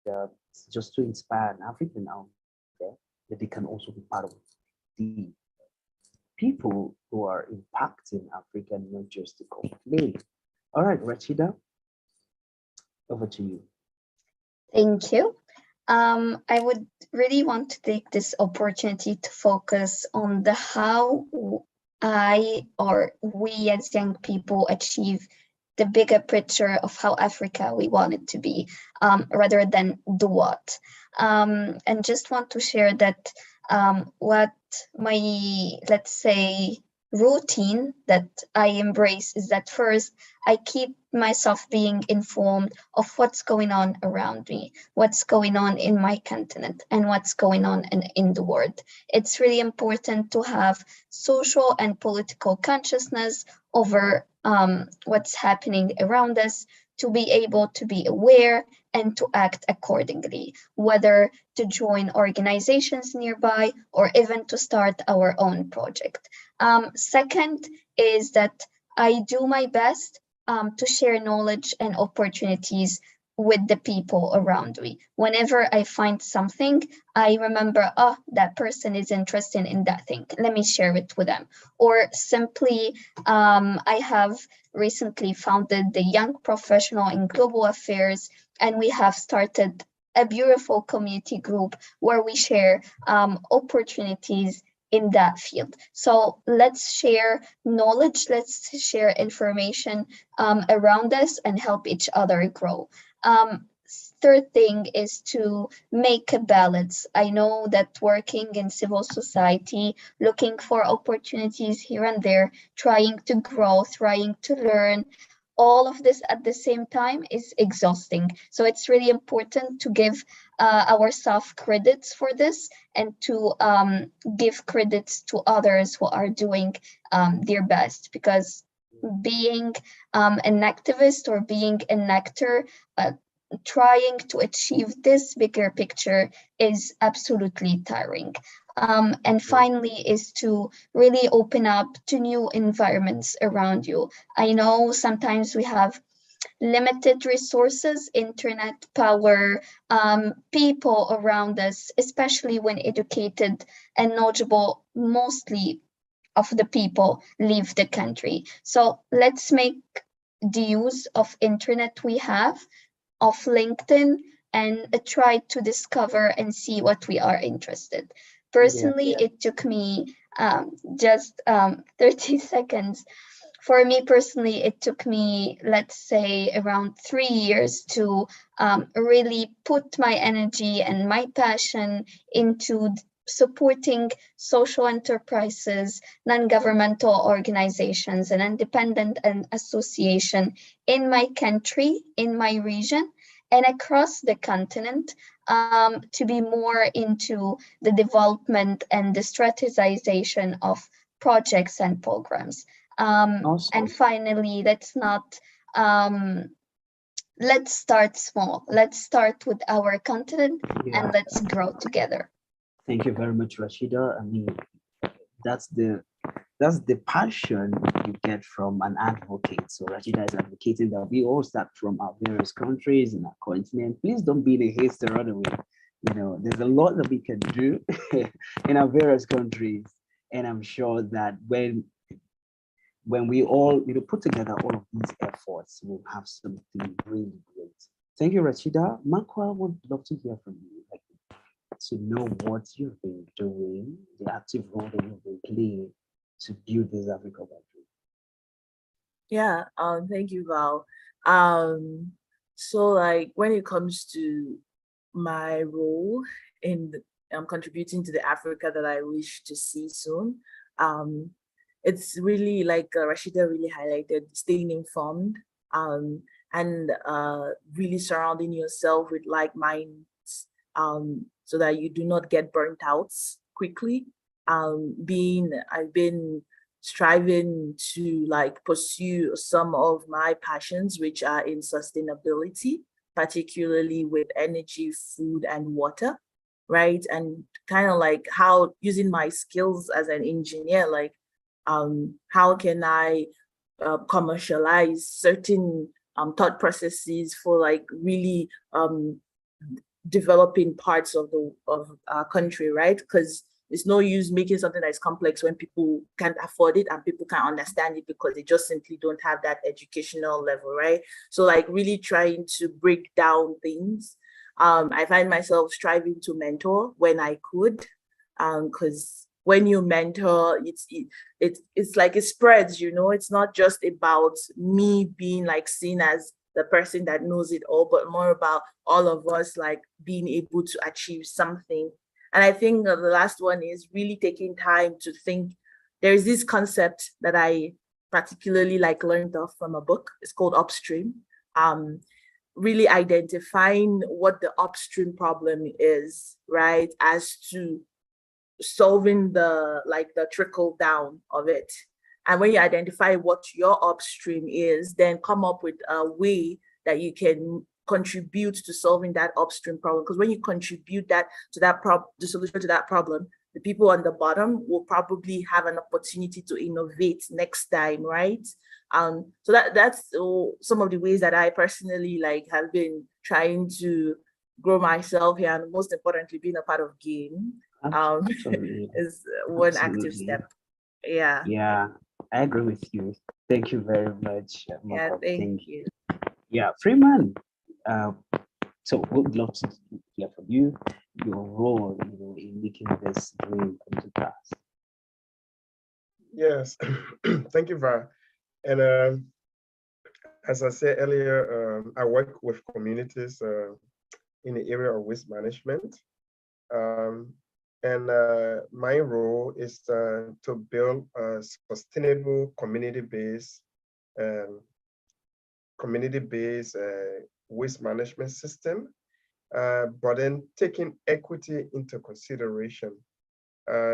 and just to inspire an African out there that they can also be part of the people who are impacting Africa, not just to complain. All right, Rachida, over to you. Thank you. I would really want to take this opportunity to focus on the how I or we as young people achieve the bigger picture of how Africa we want it to be, rather than the what. And just want to share that what my, let's say, routine that I embrace is that first, I keep myself being informed of what's going on around me, what's going on in my continent, and what's going on in the world. It's really important to have social and political consciousness over what's happening around us, to be able to be aware and to act accordingly, whether to join organizations nearby or even to start our own project. Second is that I do my best to share knowledge and opportunities with the people around me. Whenever I find something, I remember, oh, that person is interested in that thing. Let me share it with them. Or simply, I have recently founded the Young Professional in Global Affairs, and we have started a beautiful community group where we share opportunities in that field. So let's share knowledge, let's share information around us and help each other grow. Third thing is to make a balance. I know that working in civil society, looking for opportunities here and there, trying to grow, trying to learn, all of this at the same time is exhausting. So it's really important to give ourselves credits for this and to give credits to others who are doing their best, because being an activist or being an actor, trying to achieve this bigger picture is absolutely tiring. And finally is to really open up to new environments around you. I know sometimes we have limited resources, internet, power, people around us, especially when educated and knowledgeable, mostly of the people leave the country. So let's make the use of internet we have, of LinkedIn, and try to discover and see what we are interested. Personally, it took me just 30 seconds. For me personally, it took me, let's say, around 3 years to really put my energy and my passion into supporting social enterprises, non-governmental organizations, and independent and association in my country, in my region, and across the continent, to be more into the development and the strategization of projects and programs. Awesome. And finally, let's start small. Let's start with our continent and let's grow together. Thank you very much, Rashida. I mean, that's the passion you get from an advocate. So Rashida is advocating that we all start from our various countries and our continent. Please don't be in a haste to run away. You know, there's a lot that we can do in our various countries. And I'm sure that when we all put together all of these efforts, we'll have something really great. Thank you, Rashida. Makwa would love to hear from you, like to know what you've been doing, the active role that you've been playing to build this Africa boundary. Yeah, thank you, Val. So like when it comes to my role in contributing to the Africa that I wish to see soon, it's really like Rashida really highlighted, staying informed and really surrounding yourself with like minds so that you do not get burnt out quickly. I've been striving to like pursue some of my passions, which are in sustainability, particularly with energy, food, and water, right? And kind of like how using my skills as an engineer, like how can I commercialize certain thought processes for like really developing parts of our country, right? Because it's no use making something that's complex when people can't afford it and people can't understand it because they just simply don't have that educational level, right? So like really trying to break down things. I find myself striving to mentor when I could, because when you mentor, it's like it spreads, it's not just about me being like seen as the person that knows it all, but more about all of us like being able to achieve something. And I think the last one is really taking time to think. There's this concept that I particularly like learned off from a book. It's called upstream. Really identifying what the upstream problem is, right? As to solving the trickle down of it. And when you identify what your upstream is, then come up with a way that you can contribute to solving that upstream problem. Because when you contribute that to the solution to that problem, the people on the bottom will probably have an opportunity to innovate next time, right? So that's some of the ways that I personally like have been trying to grow myself here, and most importantly, being a part of GAIN is one active step. Yeah, I agree with you. Thank you very much, Marco. Thank you. Yeah, Freeman. So we'd love to hear from you, your role, in making this dream come to pass. Yes, thank you, Val. And as I said earlier, I work with communities in the area of waste management. And my role is to build a sustainable community-based waste management system, but then taking equity into consideration,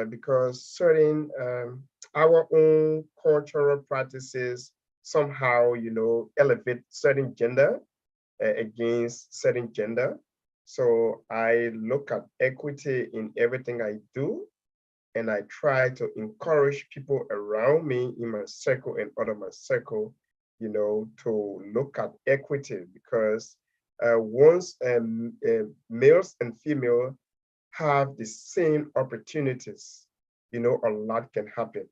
because certain our own cultural practices somehow elevate certain gender against certain gender. So I look at equity in everything I do, and I try to encourage people around me in my circle and out of my circle, to look at equity, because once males and females have the same opportunities, a lot can happen.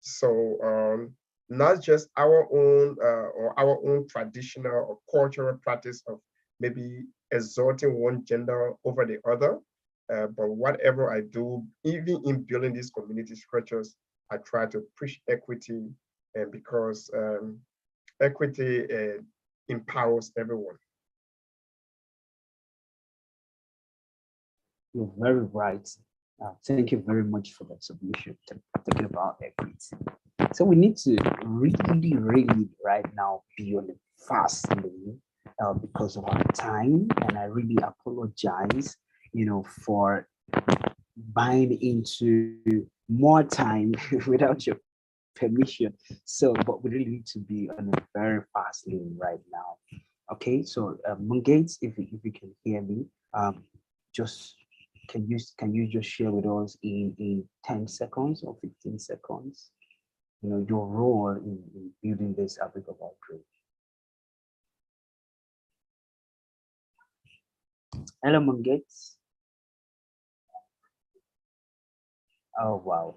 So not just our own traditional or cultural practice of maybe exalting one gender over the other, But whatever I do, even in building these community structures, I try to push equity, and because equity empowers everyone. You're very right. Thank you very much for that submission. Talking about equity. So we need to really, really right now be on the fast lane because of our time. And I really apologize, for buying into more time without your permission. So, but we really need to be on a very fast lane right now. Okay, so Mungates, if you can hear me, just can you just share with us in 10 seconds or 15 seconds, your role in building this Africa Dream? Hello, Mungates. Oh, wow.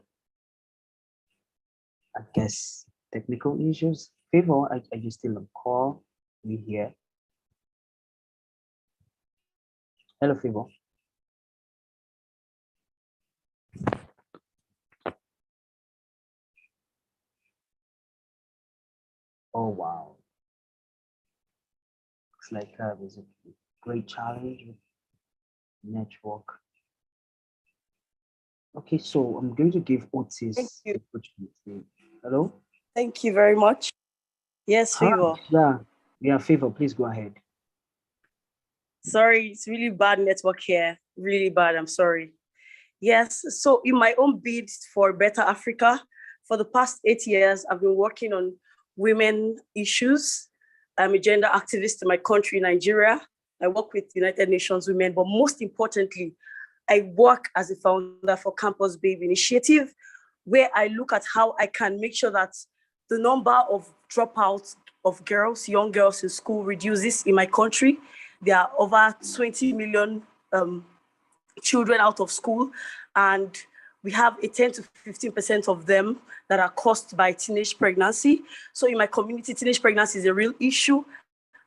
I guess technical issues. Favor, are you still on call? We here. Hello, Favor. Oh, wow. Looks like there's a great challenge with network. Okay, so I'm going to give Otis the opportunity. Hello? Thank you very much. Yes, Favor. Yeah, Favor, please go ahead. Sorry, it's really bad network here. Really bad, I'm sorry. Yes, so in my own bid for Better Africa, for the past 8 years, I've been working on women issues. I'm a gender activist in my country, Nigeria. I work with United Nations Women, but most importantly, I work as a founder for Campus Babe Initiative, where I look at how I can make sure that the number of dropouts of girls, young girls in school reduces in my country. There are over 20 million children out of school, and we have a 10 to 15% of them that are caused by teenage pregnancy. So in my community, teenage pregnancy is a real issue,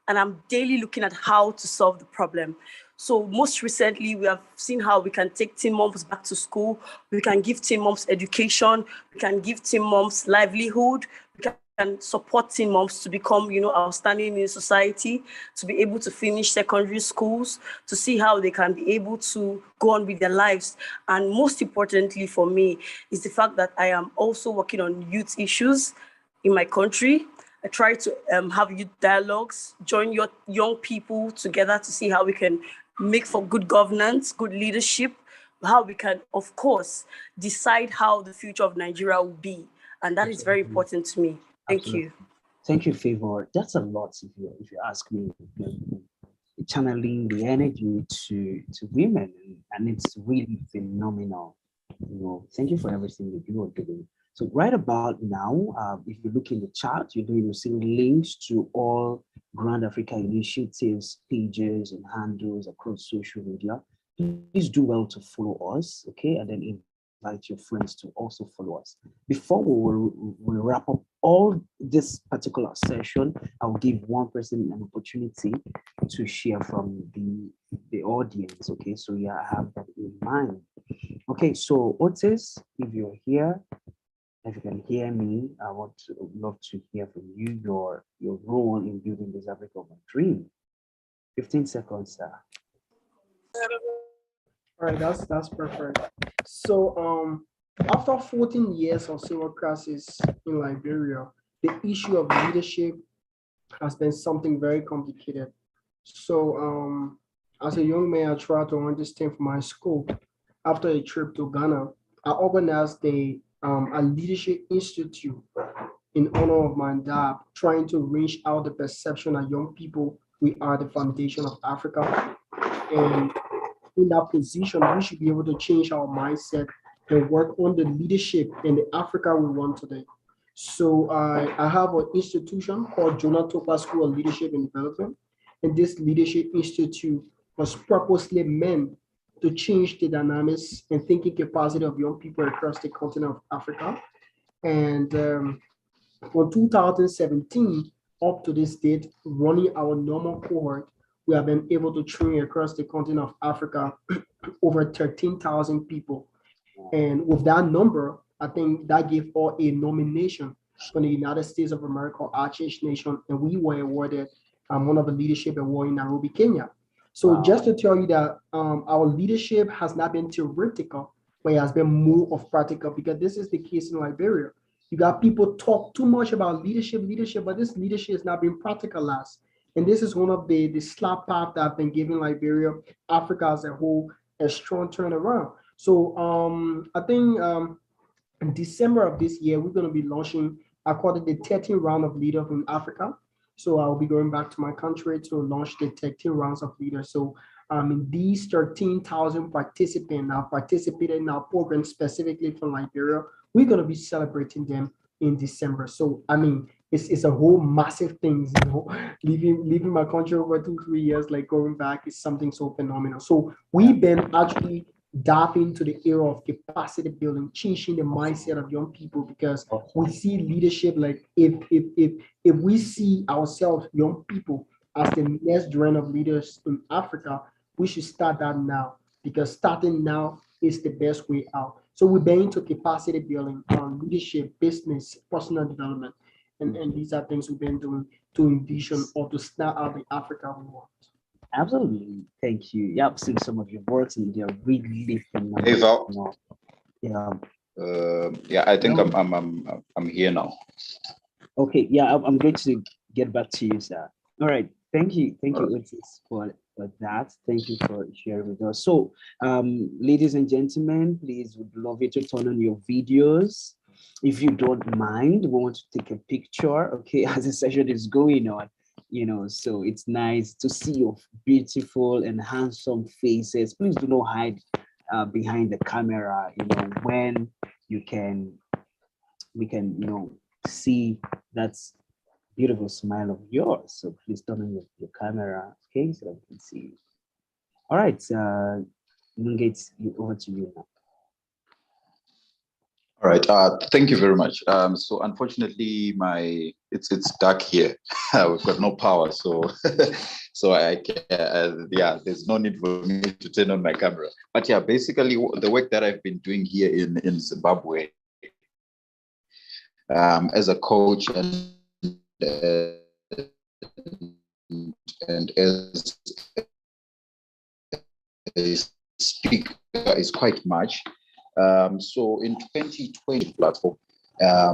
and I'm daily looking at how to solve the problem. So most recently, we have seen how we can take teen moms back to school. We can give teen moms education. We can give teen moms livelihood. We can support teen moms to become, outstanding in society, to be able to finish secondary schools, to see how they can be able to go on with their lives. And most importantly for me is the fact that I am also working on youth issues in my country. I try to have youth dialogues, join your young people together to see how we can make for good governance, good leadership, how we can, of course, decide how the future of Nigeria will be. And that is very important to me. Thank you. Thank you, Favor. That's a lot if you ask me. Channeling the energy to women, and it's really phenomenal. Thank you for everything that you are doing. So right about now, if you look in the chat, you'll see links to all Grand Africa Initiatives pages and handles across social media. Please do well to follow us, okay? And then invite your friends to also follow us. Before we wrap up all this particular session, I'll give one person an opportunity to share from the audience, okay? So yeah, I have that in mind. Okay, so Otis, if you're here, if you can hear me, I would love to hear from you, your role in building this Africa Dream. 15 seconds, sir. All right, that's perfect. So after 14 years of civil crisis in Liberia, the issue of leadership has been something very complicated. So as a young man, I tried to understand from my school. After a trip to Ghana, I organized a leadership institute in honor of my dad, trying to reach out the perception that young people, we are the foundation of Africa. And in that position, we should be able to change our mindset and work on the leadership in the Africa we want today. So I have an institution called Jonah Topa School of Leadership and Development. And this leadership institute was purposely meant to change the dynamics and thinking capacity of young people across the continent of Africa. And from 2017 up to this date, running our normal cohort, we have been able to train across the continent of Africa over 13,000 people. And with that number, I think that gave all a nomination from the United States of America, RH Nation, and we were awarded one of the leadership awards in Nairobi, Kenya. So just to tell you that our leadership has not been theoretical, but it has been more of practical, because this is the case in Liberia. You got people talk too much about leadership, but this leadership is not being practicalized. And this is one of the slap path that have been giving Liberia, Africa as a whole, a strong turnaround. So I think in December of this year, we're going to be launching, I call it the 13th round of leader in Africa. So I'll be going back to my country to launch the 13 rounds of leaders. So in these 13,000 participants now participated in our program specifically from Liberia, we're going to be celebrating them in December. So, I mean, it's a whole massive thing, you know, leaving my country over 2-3 years, like going back is something so phenomenal. So we've been actually diving into the era of capacity building, changing the mindset of young people, because we see leadership, like if we see ourselves, young people, as the next generation of leaders in Africa, we should start that now, because starting now is the best way out. So we've been into capacity building, leadership, business, personal development, and these are things we've been doing to envision or to start out the Africa we want. Absolutely, thank you. Yeah, I've seen some of your works, and they're really phenomenal. Hey Val. Yeah. Yeah, I think I'm here now. Okay, yeah, I'm going to get back to you, sir. All right, thank you, Otis, for that. Thank you for sharing with us. So, ladies and gentlemen, please, would love you to turn on your videos. If you don't mind, we want to take a picture, okay, as the session is going on, you know, so it's nice to see your beautiful and handsome faces. Please do not hide behind the camera, you know, when we can, you know, see that beautiful smile of yours. So please turn on your camera, okay, so that we can see you. All right, Mungate, over to you now. All right, thank you very much. So unfortunately, it's dark here. We've got no power, so so I can, yeah, there's no need for me to turn on my camera. But yeah, basically the work that I've been doing here in Zimbabwe as a coach and as a speaker is quite much. So in 2020 platform,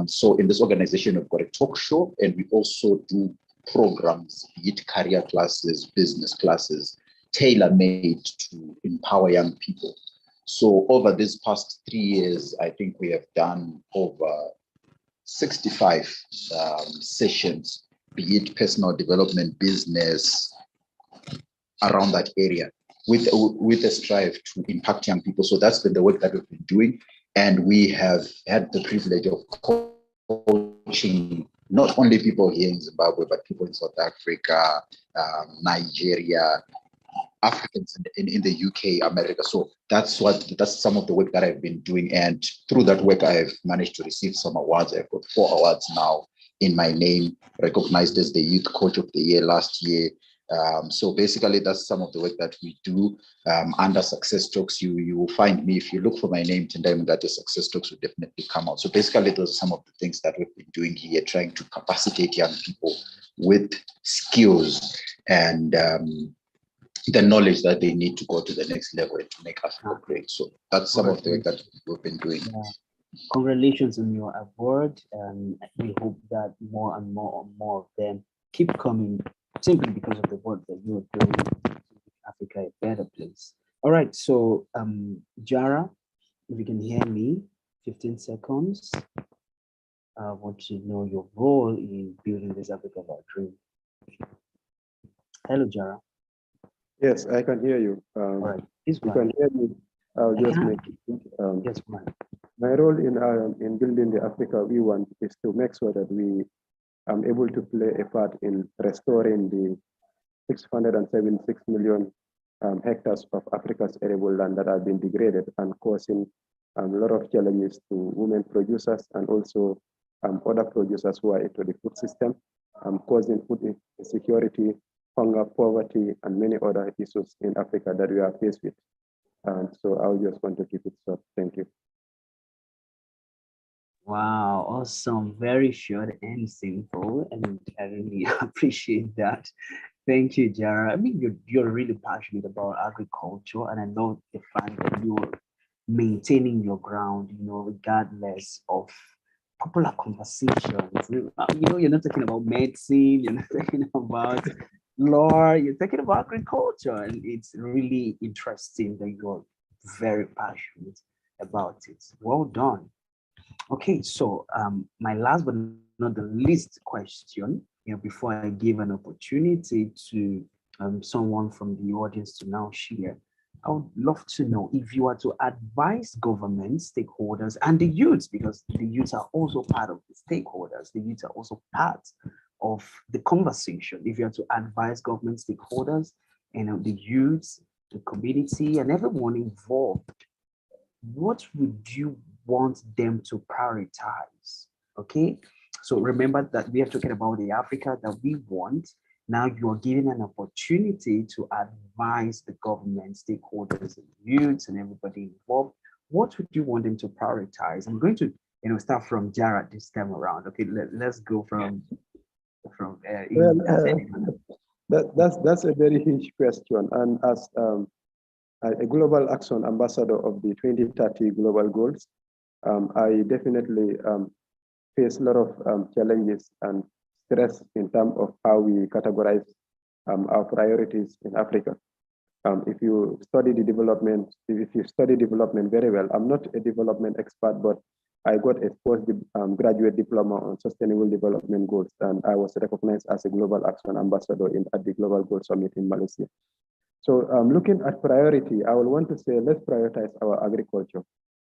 so in this organization, we've got a talk show, and we also do programs, be it career classes, business classes, tailor-made to empower young people. So over these past 3 years, I think we have done over 65 sessions, be it personal development, business, around that area, with a strive to impact young people. So that's been the work that we've been doing. And we have had the privilege of coaching not only people here in Zimbabwe, but people in South Africa, Nigeria, Africans in the UK, America. So that's some of the work that I've been doing. And through that work, I've managed to receive some awards. I've got 4 awards now in my name, recognized as the Youth Coach of the Year last year. So basically, that's some of the work that we do under Success Talks. You will find me, if you look for my name, Tendai Mungate, Success Talks will definitely come out. So basically, those are some of the things that we've been doing here, trying to capacitate young people with skills and the knowledge that they need to go to the next level and to make Africa great. So that's some of the work that we've been doing. Yeah. Congratulations on your award, and we hope that more and more of them keep coming, simply because of the work that you're doing to make Africa a better place. All right, so Jara, if you can hear me, 15 seconds. I want to know your role in building this Africa of our dream. Hello, Jara. Yes, I can hear you. All right, please you can hear me. I'll just make it. Yes, ma'am. My role in building the Africa we want is to make sure that we are able to play a part in restoring the 676 million hectares of Africa's arable land that have been degraded and causing a lot of challenges to women producers and also other producers who are into the food system, causing food insecurity hunger, poverty, and many other issues in Africa that we are faced with. And so I just want to keep it short. Thank you. Wow, awesome. Very short and simple. And I really appreciate that. Thank you, Jara. I mean, you're really passionate about agriculture, and I know the fact that you're maintaining your ground, regardless of popular conversations. You're not talking about medicine, you're not talking about law, you're talking about agriculture, and it's really interesting that you're very passionate about it. Well done. Okay, so my last but not the least question, before I give an opportunity to someone from the audience to now share, I would love to know if you are to advise government, stakeholders, and the youths, because the youths are also part of the stakeholders, the youths are also part of the conversation. If you are to advise government stakeholders and the youths, the community, and everyone involved, what would you want them to prioritize? Okay, so remember that we are talking about the Africa that we want. Now you are given an opportunity to advise the government, stakeholders, and youths, and everybody involved. What would you want them to prioritize? I'm going to, start from Jared this time around. Okay, let's go from. That's a very huge question, and as a global action ambassador of the 2030 global goals, I definitely face a lot of challenges and stress in terms of how we categorize our priorities in Africa. If you study development very well, I'm not a development expert, but I got a postgraduate diploma on sustainable development goals, and I was recognized as a global action ambassador at the Global Goals Summit in Malaysia. So looking at priority, I will want to say, let's prioritize our agriculture,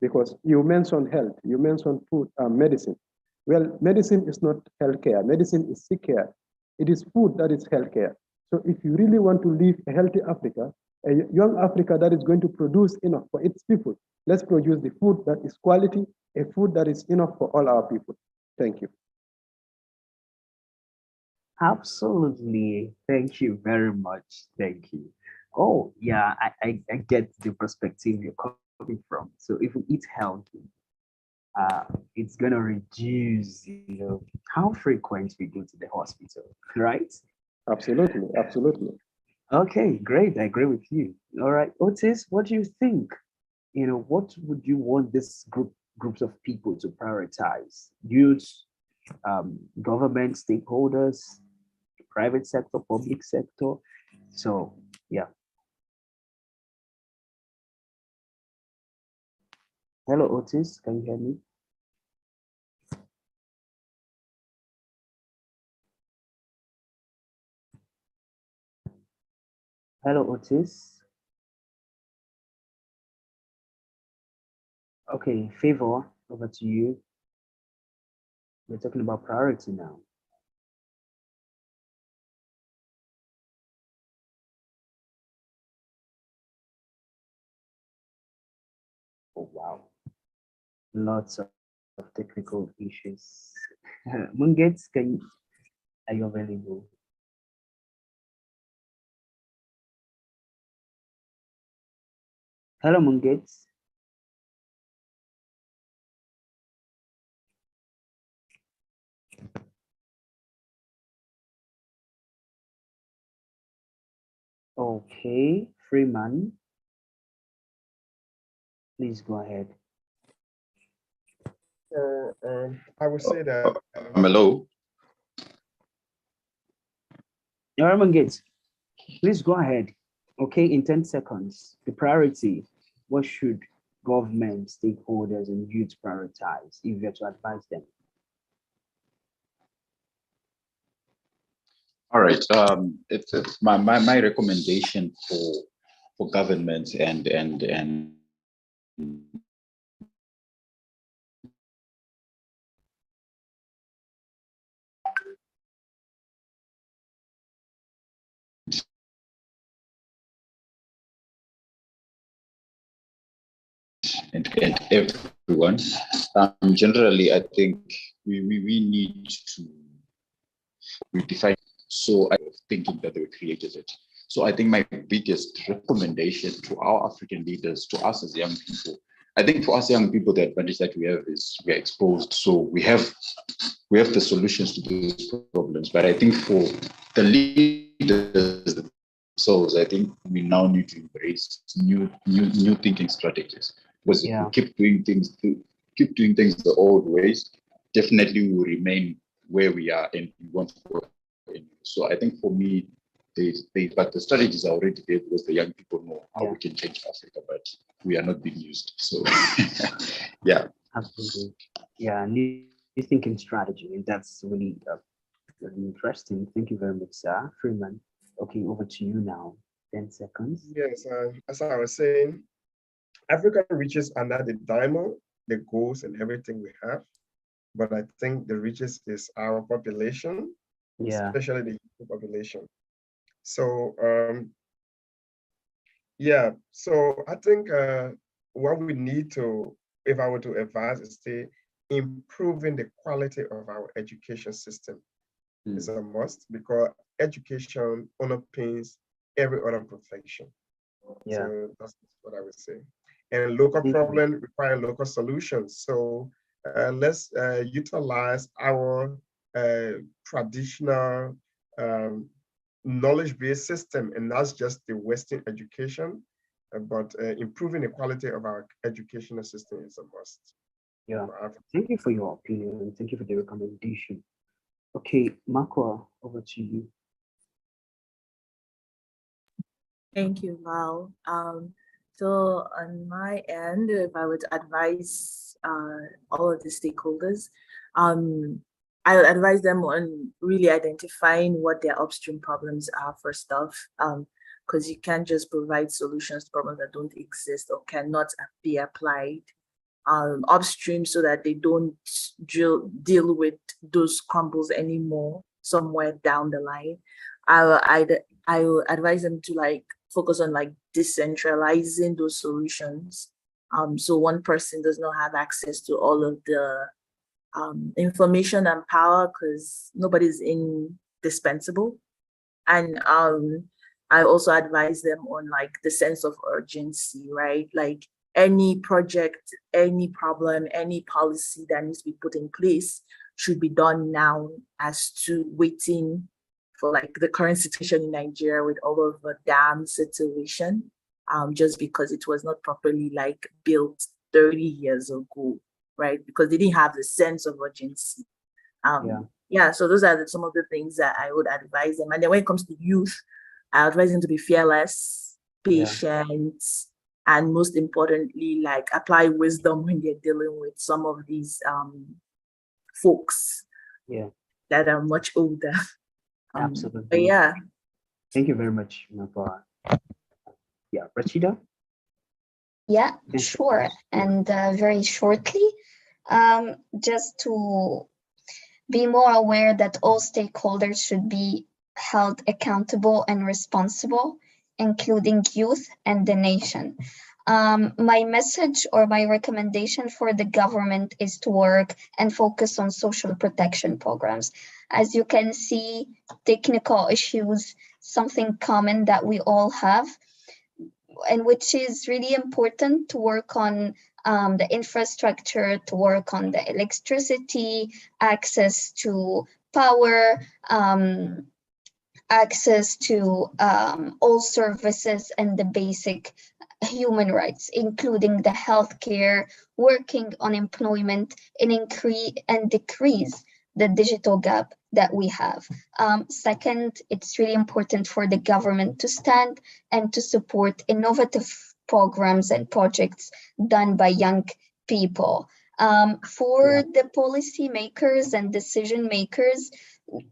because you mentioned health, you mentioned food, medicine. Well, medicine is not healthcare. Medicine is sick care. It is food that is healthcare. So if you really want to live a healthy Africa, a young Africa that is going to produce enough for its people, let's produce the food that is quality, a food that is enough for all our people. Thank you. Absolutely. Thank you very much. Thank you. Oh, yeah, I get the perspective you're coming from. So if we eat healthy, it's going to reduce, how frequent we go to the hospital, right? Absolutely, absolutely. Okay, great. I agree with you. All right, Otis, what do you think? What would you want this groups of people to prioritize? Youth, government, stakeholders, private sector, public sector. So, yeah. Hello, Otis, can you hear me? Hello, Otis. Okay, Favor, over to you. We're talking about priority now. Oh, wow. Lots of technical issues. Munget, are you available? Hello, Munget. Okay, Freeman, please go ahead. I would say that. Hello. Norman Gates, please go ahead. Okay, in 10 seconds, the priority, what should government, stakeholders, and youth prioritize if you're to advise them? All right. It's my recommendation for governments and everyone. Generally, I think we need to redefine. So I was thinking that they created it. So I think my biggest recommendation to our African leaders, to us as young people, I think for us young people, the advantage that we have is we are exposed. So we have the solutions to these problems. But I think for the leaders themselves, I think we now need to embrace new thinking strategies. Because if we keep doing things the old ways, definitely we will remain where we are and we won't go anywhere. So I think for me, but the strategies are already there because the young people know how we can change Africa, but we are not being used. So yeah. Absolutely. Yeah, new thinking strategy. And that's really, really interesting. Thank you very much, sir. Freeman. Okay, over to you now. 10 seconds. Yes, as I was saying, Africa reaches under the diamond, the goals and everything we have. But I think the richest is our population, especially the youth population. So so I think what we need to, if I were to advise, is improving the quality of our education system is a must, because education underpins every other profession. So that's what I would say. And local problems require local solutions. So let's utilize our traditional knowledge-based system, and that's just the Western education, but improving the quality of our educational system is a must. Yeah, thank you for your opinion and thank you for the recommendation. Okay, Marco, over to you. Thank you, Val. So on my end, if I would advise all of the stakeholders, I'll advise them on really identifying what their upstream problems are for stuff, because you can't just provide solutions to problems that don't exist or cannot be applied upstream, so that they don't deal with those crumbles anymore somewhere down the line. I will advise them to focus on decentralizing those solutions. So one person does not have access to all of the information and power, because nobody's indispensable. And I also advise them on the sense of urgency, right? Any project, any problem, any policy that needs to be put in place should be done now, as to waiting for the current situation in Nigeria with all of the dam situation, just because it was not properly built 30 years ago, right? Because they didn't have the sense of urgency. So those are some of the things that I would advise them. And then when it comes to youth, I advise them to be fearless, patient, and most importantly, apply wisdom when they're dealing with some of these folks that are much older. Absolutely. But thank you very much, Marco. Yeah, Rachida? Yeah, sure. And very shortly, just to be more aware that all stakeholders should be held accountable and responsible, including youth and the nation. My message or my recommendation for the government is to work and focus on social protection programs. As you can see, technical issues, something common that we all have, and which is really important to work on the infrastructure, to work on the electricity, access to power, access to all services and the basic human rights, including the healthcare, working on employment, and increase and decrease the digital gap that we have. Second, it's really important for the government to stand and to support innovative programs and projects done by young people. For the policy makers and decision makers,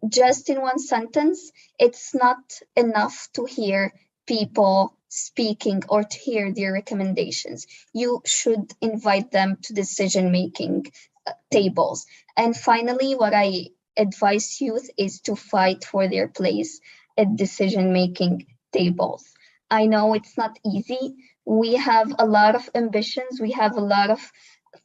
just in one sentence, it's not enough to hear people speaking or to hear their recommendations. You should invite them to decision-making tables. And finally, what I advise youth is to fight for their place at decision-making tables. I know it's not easy. We have a lot of ambitions. We have a lot of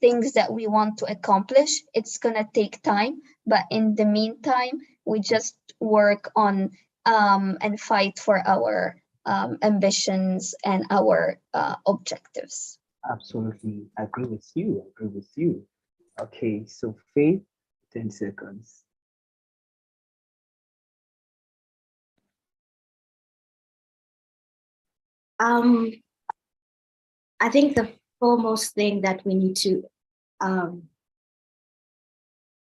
things that we want to accomplish. It's gonna take time, but in the meantime, We just work on and fight for our ambitions and our objectives. Absolutely. I agree with you. I agree with you. Okay, so Faith, 10 seconds. I think the foremost thing that we need to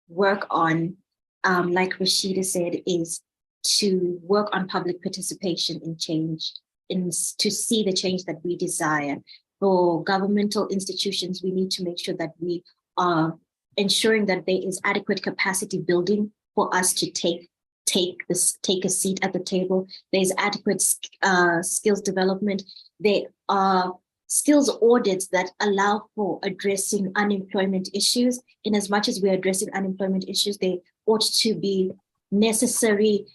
work on, like Rashida said, is to work on public participation in change, to see the change that we desire. For governmental institutions, we need to make sure that we are ensuring that there is adequate capacity building for us to take a seat at the table. There's adequate skills development. There are skills audits that allow for addressing unemployment issues. In as much as we're addressing unemployment issues, they ought to be necessary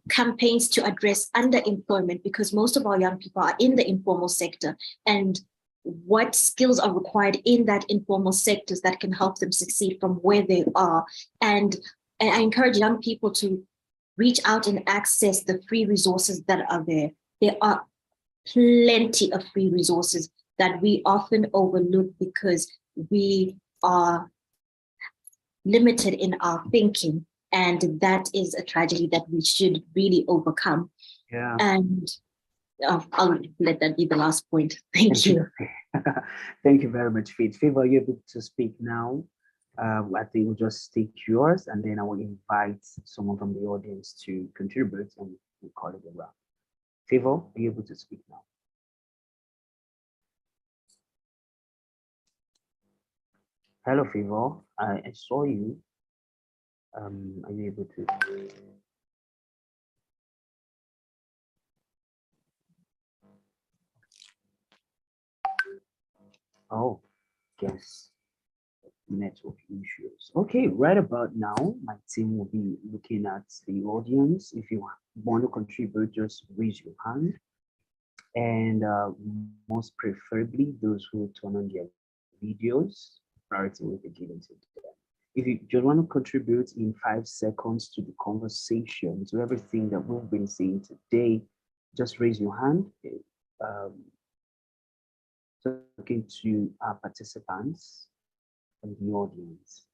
campaigns to address underemployment, because most of our young people are in the informal sector, and what skills are required in that informal sectors that can help them succeed from where they are. And I encourage young people to reach out and access the free resources that are there. There are plenty of free resources that we often overlook because we are limited in our thinking. And that is a tragedy that we should really overcome. Yeah. And I'll let that be the last point. Thank you. Thank you very much, Faith. Favor, are you able to speak now? I think we'll just take yours, and then I will invite someone from the audience to contribute, and we'll call it a wrap. Favor, are you able to speak now? Hello, Favor. I saw you. Are you able to? Oh, yes. Network issues. Okay, right about now, my team will be looking at the audience. If you want to contribute, just raise your hand. And most preferably, those who turn on their videos, priority will be given to them. If you just want to contribute in 5 seconds to the conversation, to everything that we've been saying today, just raise your hand. Talking to our participants and the audience.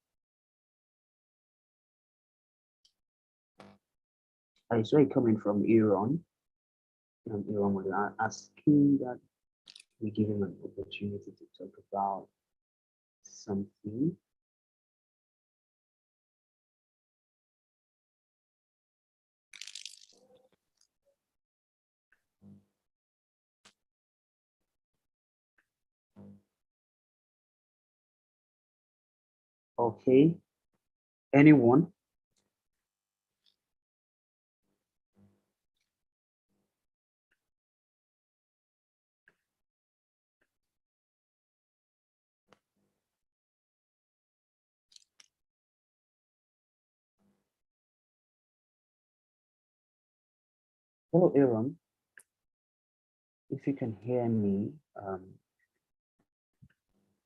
I saw it coming from Aaron. And Aaron was asking that we give him an opportunity to talk about something. Okay, anyone? Hello, Aaron. If you can hear me, are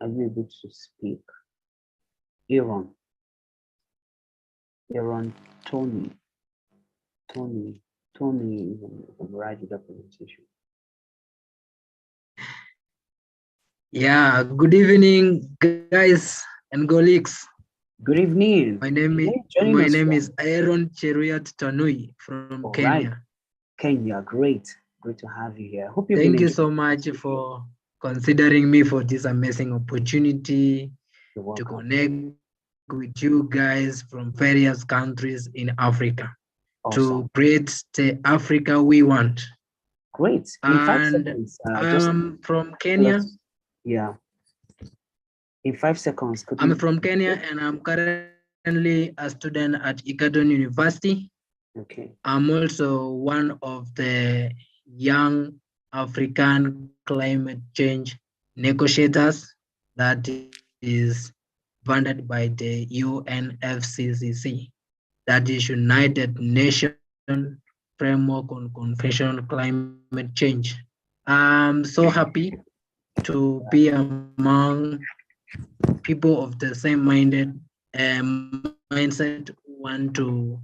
you able to speak? Aaron, Tony, right with the presentation. Yeah, good evening, guys and colleagues. Good evening. My name is Aaron Cheruiyot Tanui from Kenya. Right. Kenya, great to have you here. Hope you. Thank you so much for considering me for this amazing opportunity to connect with you guys from various countries in Africa. Awesome. To create the Africa we want. Great. In 5 seconds, I'm from Kenya. Yeah. In 5 seconds. I'm from Kenya and I'm currently a student at Egerton University. Okay. I'm also one of the young African climate change negotiators that is funded by the UNFCCC, that is United Nations Framework on Convention on Climate Change. I'm so happy to be among people of the same mindset want to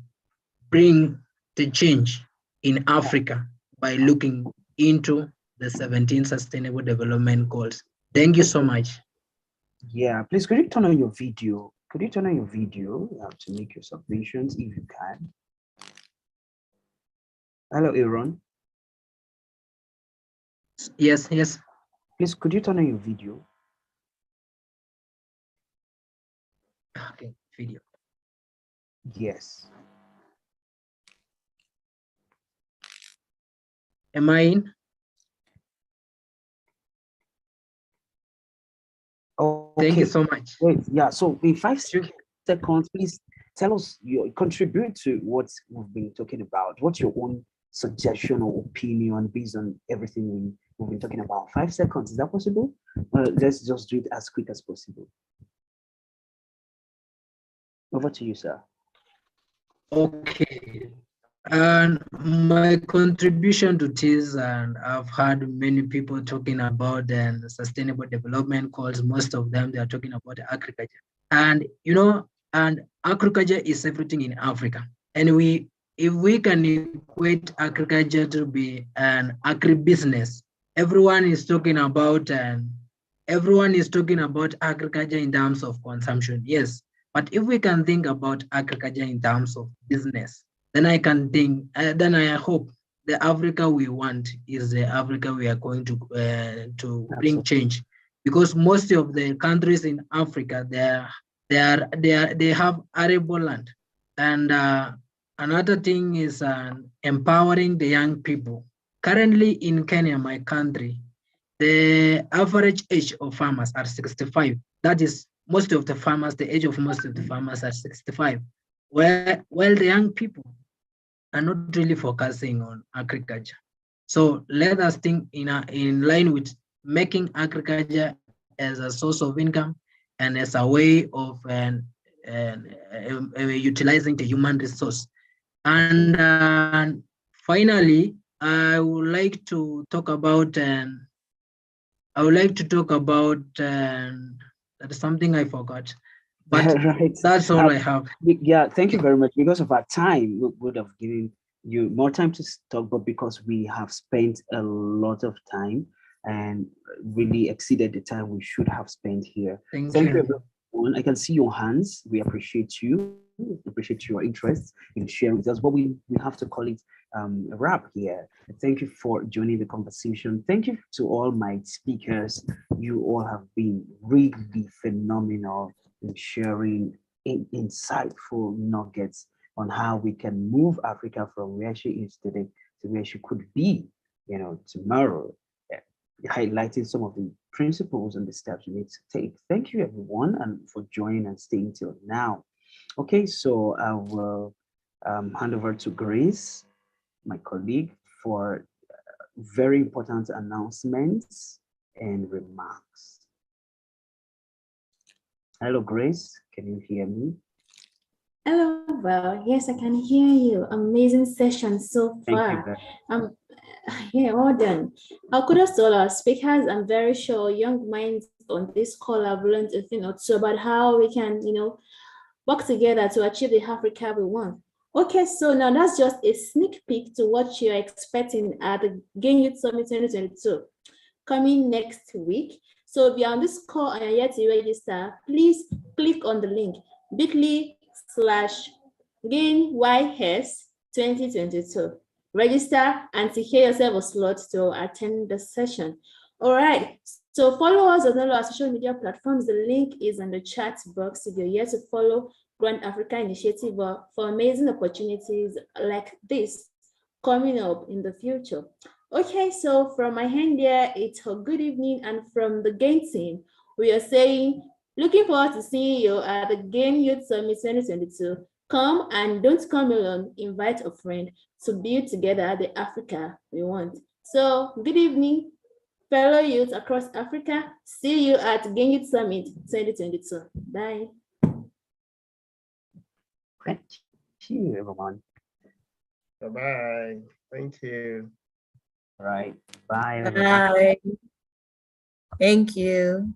bring the change in Africa by looking into the 17 Sustainable Development Goals. Thank you so much. Yeah, please, could you turn on your video? Could you turn on your video to make your submissions if you can? Hello, Aaron. Yes, yes. Please, could you turn on your video? Okay, video. Yes. Am I in? Oh, thank you okay. so much. Wait, yeah. So in 5 seconds, please tell us contribute to what we've been talking about. What's your own suggestion or opinion based on everything we've been talking about? 5 seconds, is that possible? Let's just do it as quick as possible. Over to you, sir. Okay. And my contribution to this, and I've heard many people talking about the sustainable development goals. Most of them, they are talking about agriculture. And, you know, and agriculture is everything in Africa. And if we can equate agriculture to be an agribusiness, everyone is talking about agriculture in terms of consumption. Yes. But if we can think about agriculture in terms of business, then I can think, then I hope the Africa we want is the Africa we are going to bring change, because most of the countries in Africa they have arable land, and another thing is empowering the young people. Currently in Kenya, my country, the average age of farmers are 65. That is, most of the farmers, the age of most of the farmers are 65. While the young people are not really focusing on agriculture. So let us think in line with making agriculture as a source of income and as a way of utilizing the human resource. And finally, I would like to talk about that is something I forgot. But right. That's all I have. Yeah, thank you very much. Because of our time, we would have given you more time to talk, but because we have spent a lot of time and really exceeded the time we should have spent here. Thank you, you. everyone. I can see your hands. We appreciate you. We appreciate your interest in sharing with us, but we have to call it a wrap here. Thank you for joining the conversation. Thank you to all my speakers. You all have been really phenomenal in sharing insightful nuggets on how we can move Africa from where she is today to where she could be, tomorrow, highlighting some of the principles and the steps we need to take. Thank you, everyone, and for joining and staying till now. Okay, so I will hand over to Grace, my colleague, for very important announcements and remarks. Hello, Grace. Can you hear me? Hello, Val. Yes, I can hear you. Amazing session so far. Yeah, well done. Kudos to all our speakers. I'm very sure young minds on this call have learned a thing or two about how we can, work together to achieve the Africa we want. Okay, so now that's just a sneak peek to what you're expecting at the GAIN Youth Summit 2022 coming next week. So if you're on this call and you're yet to register, please click on the link bit.ly/GAINYS2022. Register and secure yourself a slot to attend the session. All right, so follow us on all our social media platforms. The link is in the chat box if you're here to follow Grand Africa Initiative for amazing opportunities like this coming up in the future. Okay, so from my hand here, it's a good evening, and from the GAIN team, we are saying, looking forward to seeing you at the GAIN Youth Summit 2022. Come and don't come alone, invite a friend to build together the Africa we want. So good evening, fellow youth across Africa. See you at GAIN Youth Summit 2022. Bye. Thank you, everyone. Bye-bye. Thank you. All right. Bye. Bye. Thank you.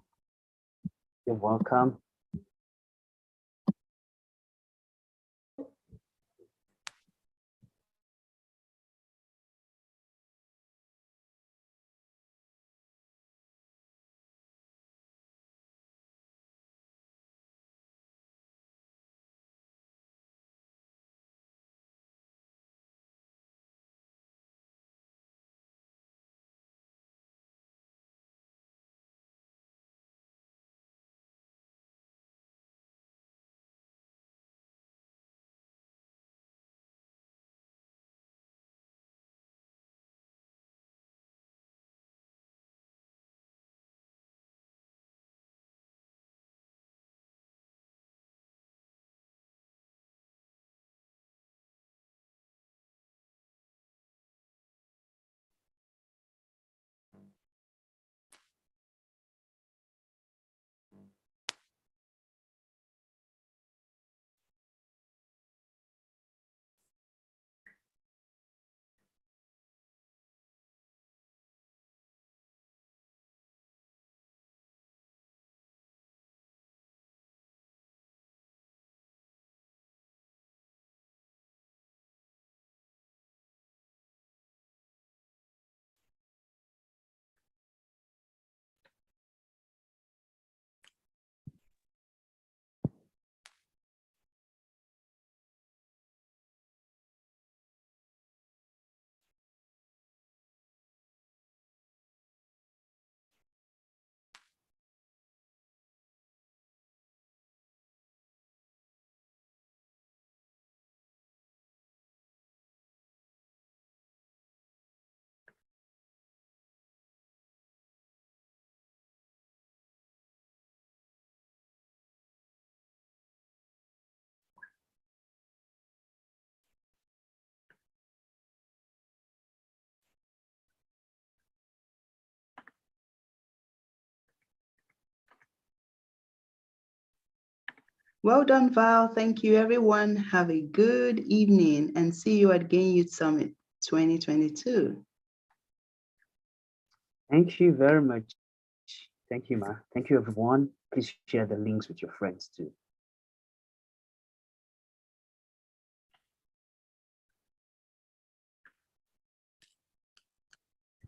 You're welcome. Well done, Val. Thank you, everyone. Have a good evening and see you at Gain Youth Summit 2022. Thank you very much. Thank you, Ma. Thank you, everyone. Please share the links with your friends too.